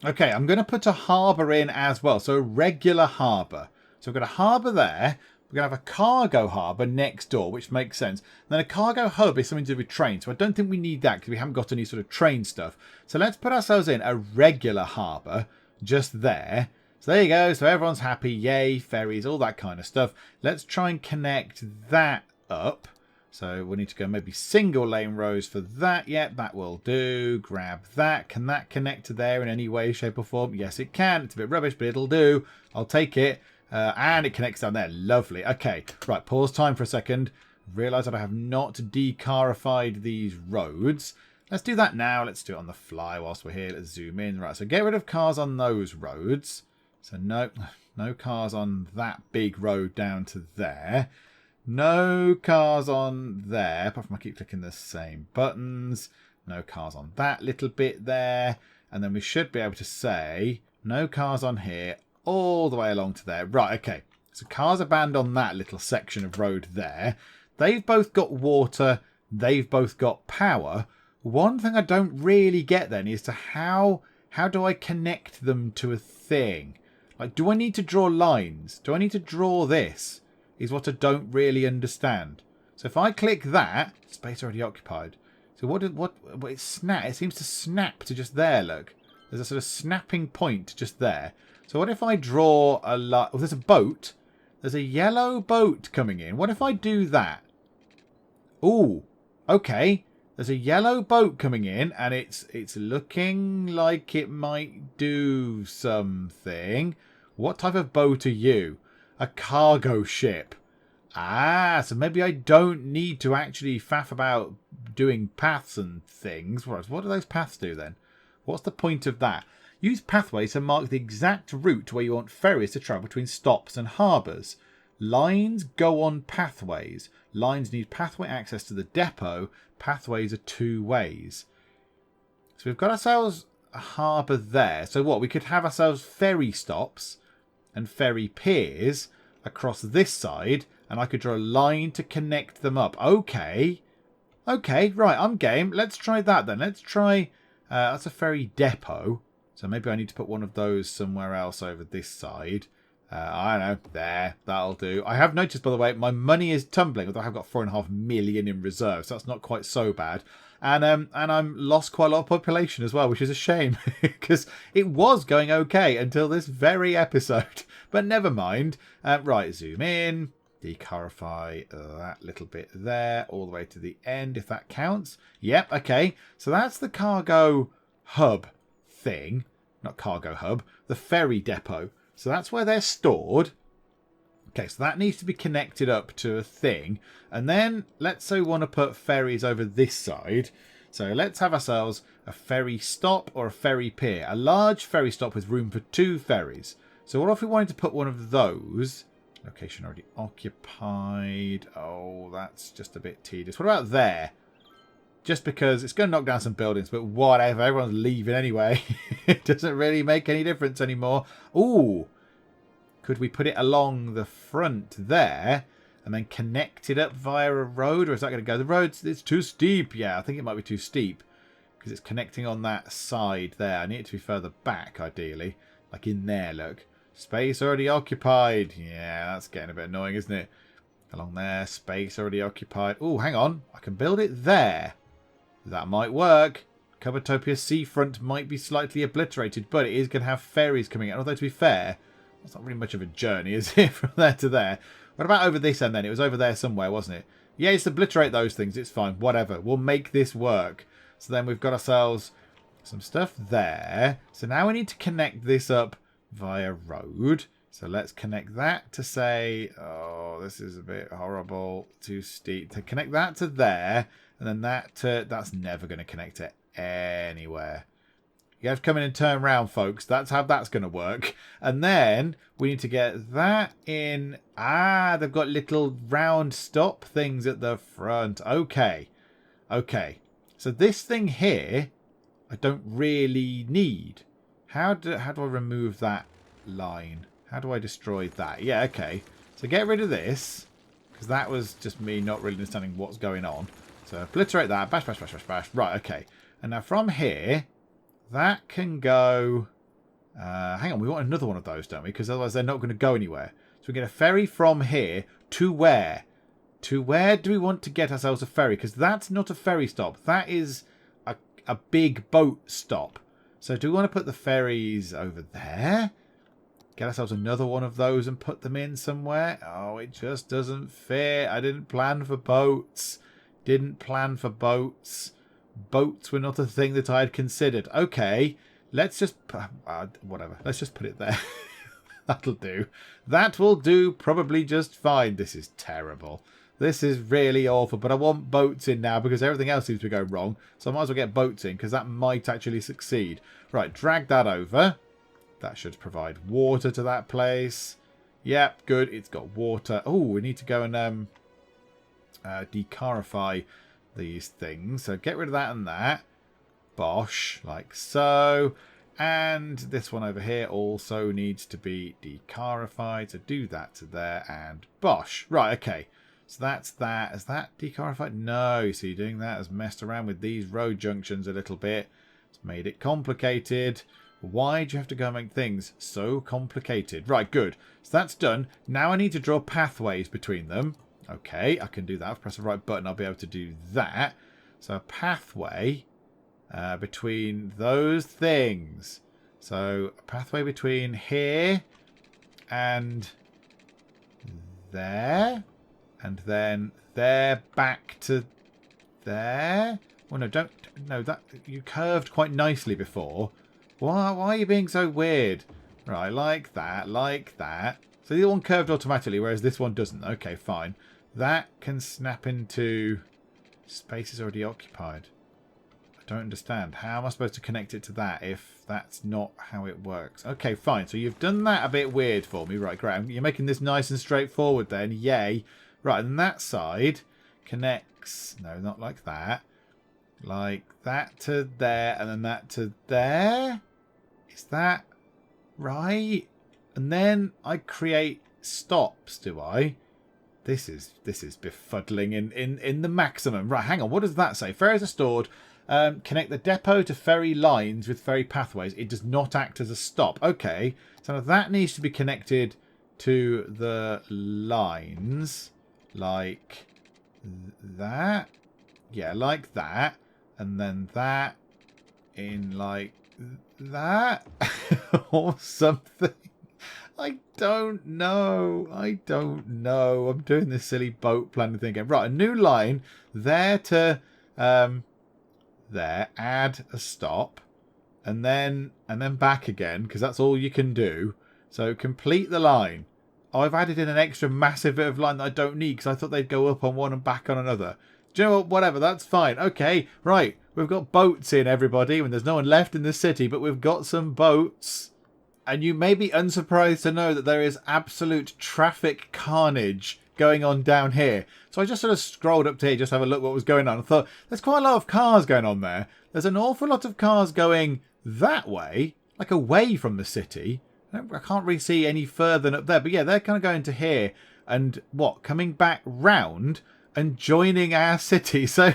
Okay, I'm going to put a harbour in as well. So a regular harbour. So we've got a harbour there. We're going to have a cargo harbour next door, which makes sense. And then a cargo hub is something to do with trains. So I don't think we need that because we haven't got any sort of train stuff. So let's put ourselves in a regular harbour just there. So there you go. So everyone's happy. Yay, ferries, all that kind of stuff. Let's try and connect that up. So we need to go maybe single lane rows for that. Yep, that will do. Grab that. Can that connect to there in any way, shape or form? Yes, it can. It's a bit rubbish, but it'll do. I'll take it. And it connects down there. Lovely. Okay, right, pause time for a second. Realise that I have not decarified these roads. Let's do that now. Let's do it on the fly whilst we're here. Let's zoom in. Right, so get rid of cars on those roads. So no cars on that big road down to there. No cars on there, apart from I keep clicking the same buttons. No cars on that little bit there. And then we should be able to say no cars on here all the way along to there. Right, okay. So cars are banned on that little section of road there. They've both got water. They've both got power. One thing I don't really get then is to how do I connect them to a thing? Like, do I need to draw lines? Do I need to draw this? Is what I don't really understand. So if I click that, space already occupied. So what it seems to snap to just there, look. There's a sort of snapping point just there. So what if I draw a line? Oh, there's a boat. There's a yellow boat coming in. What if I do that? Ooh, okay. There's a yellow boat coming in and it's looking like it might do something. What type of boat are you? A cargo ship. Ah, so maybe I don't need to actually faff about doing paths and things. What do those paths do then? What's the point of that? Use pathways to mark the exact route where you want ferries to travel between stops and harbours. Lines go on pathways. Lines need pathway access to the depot. Pathways are two ways. So we've got ourselves a harbour there. So what? We could have ourselves ferry stops and ferry piers across this side, and I could draw a line to connect them up. Okay. Okay, right, I'm game. Let's try that then. Let's try... that's a ferry depot. So maybe I need to put one of those somewhere else over this side. I don't know. There. That'll do. I have noticed, by the way, my money is tumbling, although I've got 4.5 million in reserve, so that's not quite so bad. And I'm lost quite a lot of population as well, which is a shame, because it was going okay until this very episode. But never mind. Right, zoom in. Decarify that little bit there, all the way to the end, if that counts. Yep, okay. So that's the cargo hub thing. Not cargo hub. The ferry depot. So that's where they're stored. Okay, so that needs to be connected up to a thing. And then let's say we want to put ferries over this side. So let's have ourselves a ferry stop or a ferry pier. A large ferry stop with room for 2 ferries. So what if we wanted to put one of those... Location already occupied. Oh, that's just a bit tedious. What about there? Just because it's going to knock down some buildings, but whatever. Everyone's leaving anyway. It doesn't really make any difference anymore. Ooh. Could we put it along the front there and then connect it up via a road? Or is that going to go? The road, it's too steep. Yeah, I think it might be too steep because it's connecting on that side there. I need it to be further back, ideally. Like in there, look. Space already occupied. Yeah, that's getting a bit annoying, isn't it? Along there, space already occupied. Oh, hang on. I can build it there. That might work. Cupboardtopia seafront might be slightly obliterated, but it is going to have ferries coming out. Although, to be fair, that's not really much of a journey, is it, from there to there? What about over this end, then? It was over there somewhere, wasn't it? Yeah, just obliterate those things. It's fine. Whatever. We'll make this work. So then we've got ourselves some stuff there. So now we need to connect this up via road. So let's connect that to say, oh, this is a bit horrible, too steep. To connect that to there, and then that to, that's never going to connect to anywhere. You have to come in and turn around, folks. That's how that's going to work. And then we need to get that in. Ah, they've got little round stop things at the front. Okay. Okay. So this thing here, I don't really need. How do I remove that line? How do I destroy that? Yeah, okay. So get rid of this, because that was just me not really understanding what's going on. So obliterate that. Bash, bash, bash, bash, bash. Right, okay. And now from here, that can go... hang on, we want another one of those, don't we? Because otherwise they're not going to go anywhere. So we get a ferry from here to where? To where do we want to get ourselves a ferry? Because that's not a ferry stop. That is a big boat stop. So do we want to put the ferries over there? Get ourselves another one of those and put them in somewhere? Oh, it just doesn't fit. I didn't plan for boats. Didn't plan for boats. Boats were not a thing that I had considered. Okay, let's just... whatever. Let's just put it there. That'll do. That will do probably just fine. This is terrible. This is really awful, but I want boats in now because everything else seems to go wrong. So I might as well get boats in because that might actually succeed. Right, drag that over. That should provide water to that place. Yep, good. It's got water. Oh, we need to go and decarify these things. So get rid of that and that. Bosh, like so. And this one over here also needs to be decarified. So do that to there and bosh. Right, okay. So that's that. Is that decarified? No. So you're doing that has messed around with these road junctions a little bit. It's made it complicated. Why do you have to go and make things so complicated? Right, good. So that's done. Now I need to draw pathways between them. Okay, I can do that. If I press the right button, I'll be able to do that. So a pathway between those things. So a pathway between here and there. And then there back to there. Well, no, don't. No, that you curved quite nicely before. Why are you being so weird? Right, like that, like that. So the other one curved automatically, whereas this one doesn't. Okay, fine. That can snap into spaces already occupied. I don't understand. How am I supposed to connect it to that if that's not how it works? Okay, fine. So you've done that a bit weird for me. Right, great. You're making this nice and straightforward then. Yay. Right, and that side connects... No, not like that. like that to there, and then that to there. Is that right? And then I create stops, do I? This is befuddling in the maximum. Right, hang on. What does that say? Ferries are stored. Connect the depot to ferry lines with ferry pathways. It does not act as a stop. Okay, so that needs to be connected to the lines like that. Yeah, like that. And then that in like that or something. I don't know. I'm doing this silly boat planning thing again. Right, a new line there to there. Add a stop, and then back again, because that's all you can do. So complete the line. Oh, I've added in an extra massive bit of line that I don't need because I thought they'd go up on one and back on another. Do you know what? Whatever. That's fine. Okay, right. We've got boats in, everybody, when there's no one left in the city, but we've got some boats. And you may be unsurprised to know that there is absolute traffic carnage going on down here. So I just sort of scrolled up to here just to have a look what was going on. I thought, there's quite a lot of cars going on there. There's an awful lot of cars going that way, like away from the city. I can't really see any further than up there. But yeah, they're kind of going to here and coming back round and joining our city. So,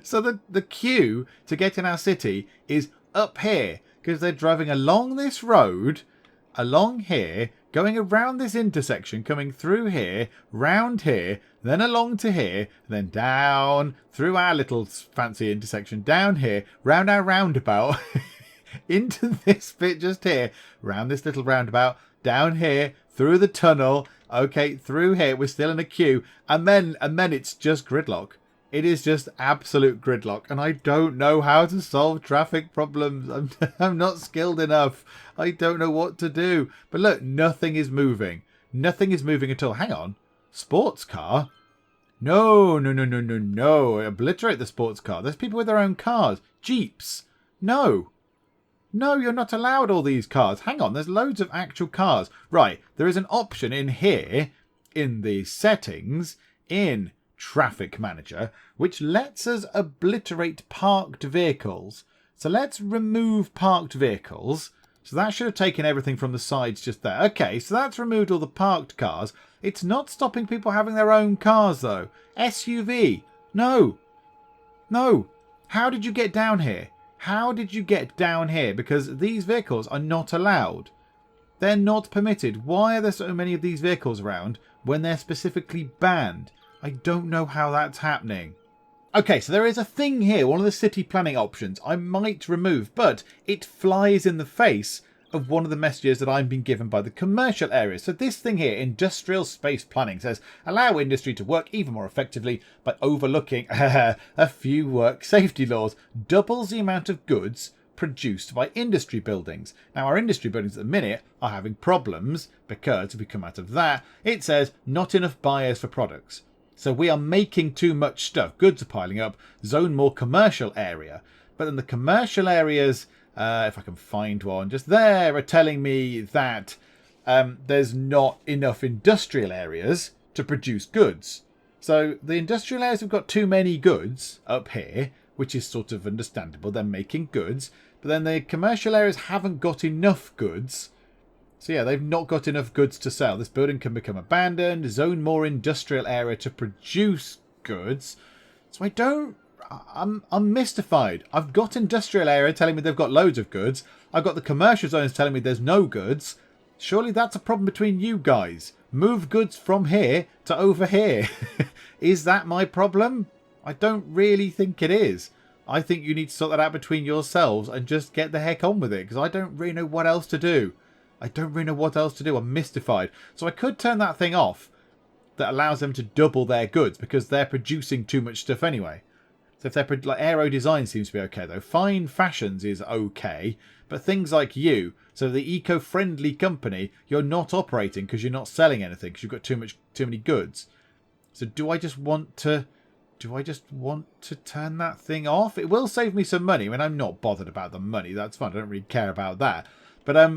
so the queue to get in our city is up here. Because they're driving along this road, along here, going around this intersection, coming through here, round here, then along to here, then down through our little fancy intersection, down here, round our roundabout, into this bit just here, round this little roundabout, down here, through the tunnel, okay, through here, we're still in a queue, and then it's just gridlock. It is just absolute gridlock, and I don't know how to solve traffic problems. I'm not skilled enough. I don't know what to do. But look, nothing is moving. Nothing is moving at all. Hang on. Sports car? No. Obliterate the sports car. There's people with their own cars. Jeeps. No. No, you're not allowed all these cars. Hang on, there's loads of actual cars. Right, there is an option in here, in the settings, in Traffic Manager, which lets us obliterate parked vehicles. So let's remove parked vehicles. So that should have taken everything from the sides just there. Okay, so that's removed all the parked cars. It's not stopping people having their own cars, though. SUV. No. No. How did you get down here? How did you get down here? Because these vehicles are not allowed. They're not permitted. Why are there so many of these vehicles around when they're specifically banned? I don't know how that's happening. Okay, so there is a thing here, one of the city planning options I might remove, but it flies in the face of one of the messages that I'm being given by the commercial areas. So this thing here, industrial space planning, says, allow industry to work even more effectively by overlooking a few work safety laws, doubles the amount of goods produced by industry buildings. Now, our industry buildings at the minute are having problems because, if we come out of that, it says not enough buyers for products. So we are making too much stuff. Goods are piling up. Zone more commercial area. But then the commercial areas, if I can find one, just there are telling me that there's not enough industrial areas to produce goods. So the industrial areas have got too many goods up here, which is sort of understandable. They're making goods. But then the commercial areas haven't got enough goods. So yeah, they've not got enough goods to sell. This building can become abandoned. Zone more industrial area to produce goods. So I'm mystified. I've got industrial area telling me they've got loads of goods. I've got the commercial zones telling me there's no goods. Surely that's a problem between you guys. Move goods from here to over here. Is that my problem? I don't really think it is. I think you need to sort that out between yourselves and just get the heck on with it, because I don't really know what else to do. I'm mystified. So I could turn that thing off that allows them to double their goods because they're producing too much stuff anyway. So if they're like Aero Design seems to be okay though. Fine Fashions is okay, but things like you, so the eco-friendly company, you're not operating because you're not selling anything because you've got too many goods. So do I just want to turn that thing off? It will save me some money. I mean, I'm not bothered about the money. That's fine. I don't really care about that. But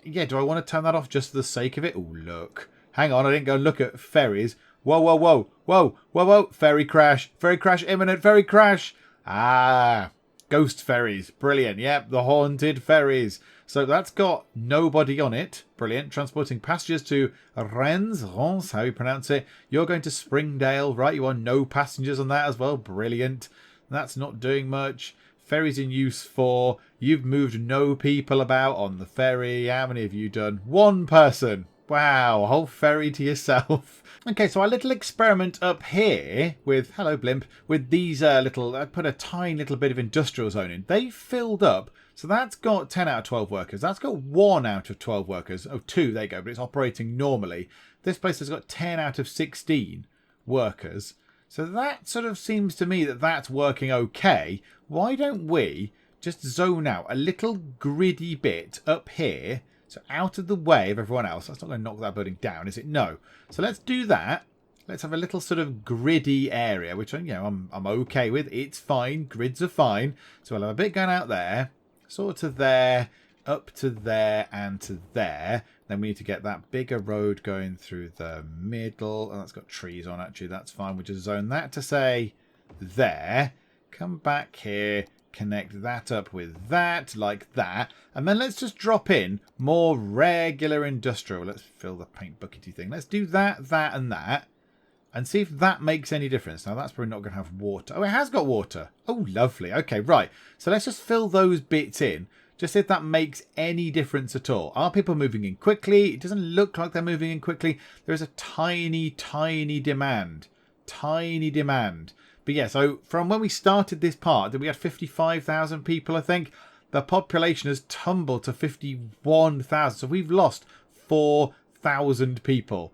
yeah, do I want to turn that off just for the sake of it? Oh, look. Hang on, I didn't go and look at ferries. Whoa. Ferry crash imminent, ferry crash. Ah, ghost ferries. Brilliant. Yep, the haunted ferries. So that's got nobody on it. Brilliant. Transporting passengers to Rennes, how you pronounce it. You're going to Springdale, right? You want no passengers on that as well. Brilliant. That's not doing much. Ferries in use for. You've moved no people about on the ferry. How many have you done? One person. Wow, a whole ferry to yourself. Okay, so our little experiment up here with, hello blimp, with these little, I put a tiny little bit of industrial zone in. They filled up, so that's got 10 out of 12 workers. That's got 1 out of 12 workers. Oh, 2, there you go, but it's operating normally. This place has got 10 out of 16 workers. So that sort of seems to me that that's working okay. Why don't we just zone out a little griddy bit up here, so out of the way of everyone else. That's not going to knock that building down, is it? No. So let's do that. Let's have a little sort of griddy area, which I'm okay with. It's fine. Grids are fine. So we'll have a bit going out there, sort of there, up to there, and to there. Then we need to get that bigger road going through the middle. Oh, that's got trees on, actually. That's fine. We just zone that to say there. Come back here. Connect that up with that, like that. And then let's just drop in more regular industrial. Let's fill the paint buckety thing. Let's do that, that, and that. And see if that makes any difference. Now, that's probably not going to have water. Oh, it has got water. Oh, lovely. Okay, right. So let's just fill those bits in. Just see if that makes any difference at all. Are people moving in quickly? It doesn't look like they're moving in quickly. There is a tiny, tiny demand. Tiny demand. But yeah, so from when we started this part, we had 55,000 people, I think. The population has tumbled to 51,000. So we've lost 4,000 people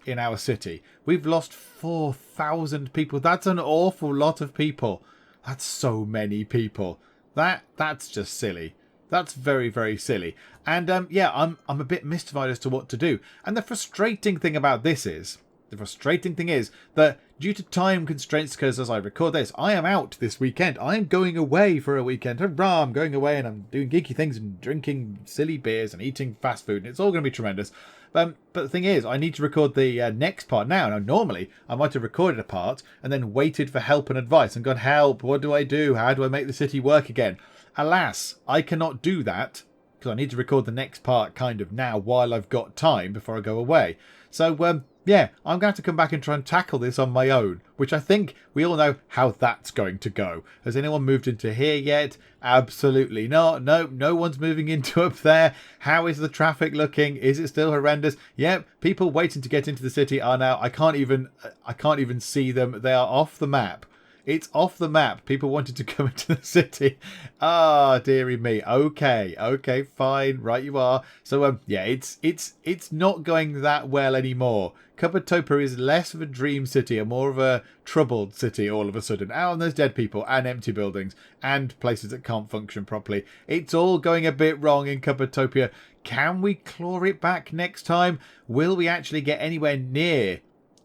in our city. We've lost 4,000 people. That's an awful lot of people. That's so many people. That's just silly. That's very, very silly. And yeah, I'm a bit mystified as to what to do. And the frustrating thing about this is, that due to time constraints, because as I record this, I am out this weekend. I am going away for a weekend. Hurrah, I'm going away and I'm doing geeky things and drinking silly beers and eating fast food. And it's all going to be tremendous. But the thing is, I need to record the next part now. Now, normally, I might have recorded a part and then waited for help and advice and gone, help, what do I do? How do I make the city work again? Alas, I cannot do that because I need to record the next part kind of now while I've got time before I go away. So, yeah, I'm going to have to come back and try and tackle this on my own, which I think we all know how that's going to go. Has anyone moved into here yet? Absolutely not. No one's moving into up there. How is the traffic looking? Is it still horrendous? Yep, people waiting to get into the city are now, I can't even see them. They are off the map. It's off the map. People wanted to come into the city. Ah, dearie me. Okay, fine. Right, you are. So, yeah, it's not going that well anymore. Cupboardtopia is less of a dream city and more of a troubled city all of a sudden. And there's dead people and empty buildings and places that can't function properly. It's all going a bit wrong in Cupboardtopia. Can we claw it back next time? Will we actually get anywhere near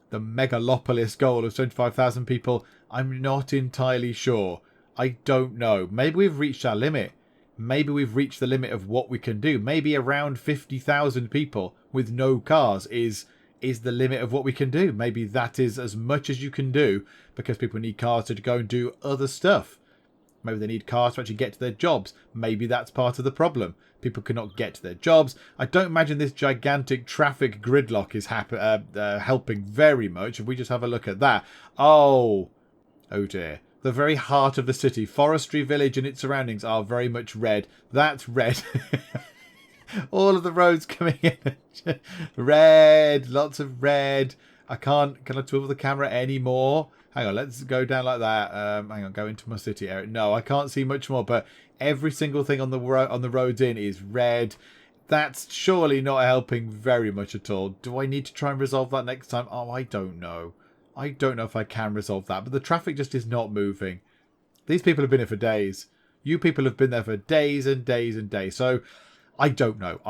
the megalopolis goal of 25,000 people? I'm not entirely sure. I don't know. Maybe we've reached our limit. Maybe we've reached the limit of what we can do. Maybe around 50,000 people with no cars is the limit of what we can do. Maybe that is as much as you can do because people need cars to go and do other stuff. Maybe they need cars to actually get to their jobs. Maybe that's part of the problem. People cannot get to their jobs. I don't imagine this gigantic traffic gridlock is helping very much. If we just have a look at that. Oh dear. The very heart of the city. Forestry Village and its surroundings are very much red. That's red. All of the roads coming in. Red. Lots of red. Can I swivel the camera anymore? Hang on, let's go down like that. Hang on, go into my city area. No, I can't see much more, but every single thing on the roads in is red. That's surely not helping very much at all. Do I need to try and resolve that next time? Oh, I don't know. I don't know if I can resolve that, but the traffic just is not moving. These people have been here for days. You people have been there for days and days and days. So I don't know.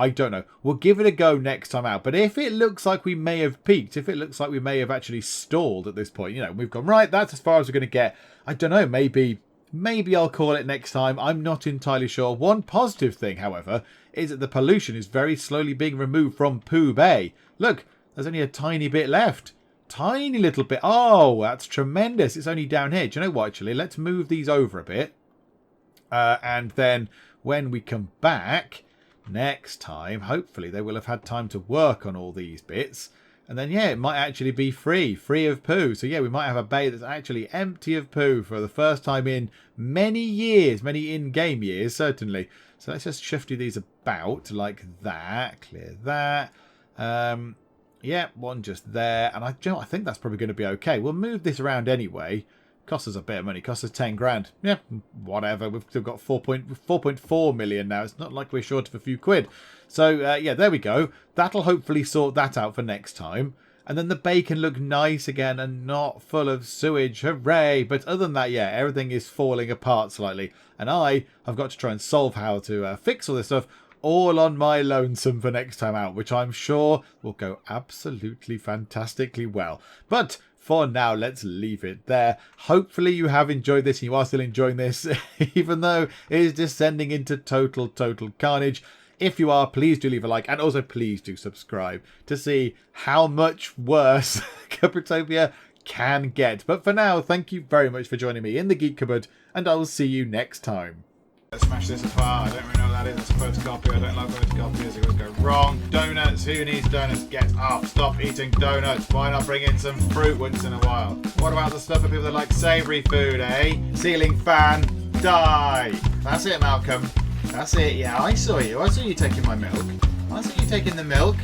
We'll give it a go next time out. But if it looks like we may have peaked, if it looks like we may have actually stalled at this point, we've gone, right, that's as far as we're going to get. I don't know, maybe I'll call it next time. I'm not entirely sure. One positive thing, however, is that the pollution is very slowly being removed from Pooh Bay. Look, there's only a tiny bit left. tiny little bit. Oh, that's tremendous. It's only down here. Do you know what, actually? Let's move these over a bit. And then when we come back next time, hopefully they will have had time to work on all these bits. And then, yeah, it might actually be free of poo. So, yeah, we might have a bay that's actually empty of poo for the first time in many years, many in-game years, certainly. So let's just shifty these about like that. Clear that. Yeah, one just there. And I think that's probably going to be okay. We'll move this around anyway. Costs us a bit of money. Costs us 10 grand. Yeah, whatever. We've still got 4.4 million now. It's not like we're short of a few quid. So, yeah, there we go. That'll hopefully sort that out for next time. And then the bay can look nice again and not full of sewage. Hooray! But other than that, yeah, everything is falling apart slightly. And I have got to try and solve how to fix all this stuff all on my lonesome for next time out, which I'm sure will go absolutely fantastically well. But for now, let's leave it there. Hopefully you have enjoyed this and you are still enjoying this, even though it is descending into total carnage. If you are, please do leave a like, and also please do subscribe to see how much worse Cupboardtopia can get. But for now, thank you very much for joining me in the Geek Cupboard, and I will see you next time. Let's smash this apart. I don't really know what that is. It's a photocopy. I don't like photocopiers. It would go wrong. Donuts. Who needs donuts? Get up. Stop eating donuts. Why not bring in some fruit once in a while? What about the stuff for people that like savoury food, eh? Ceiling fan. Die. That's it, Malcolm. That's it. Yeah, I saw you. I saw you taking my milk. I saw you taking the milk.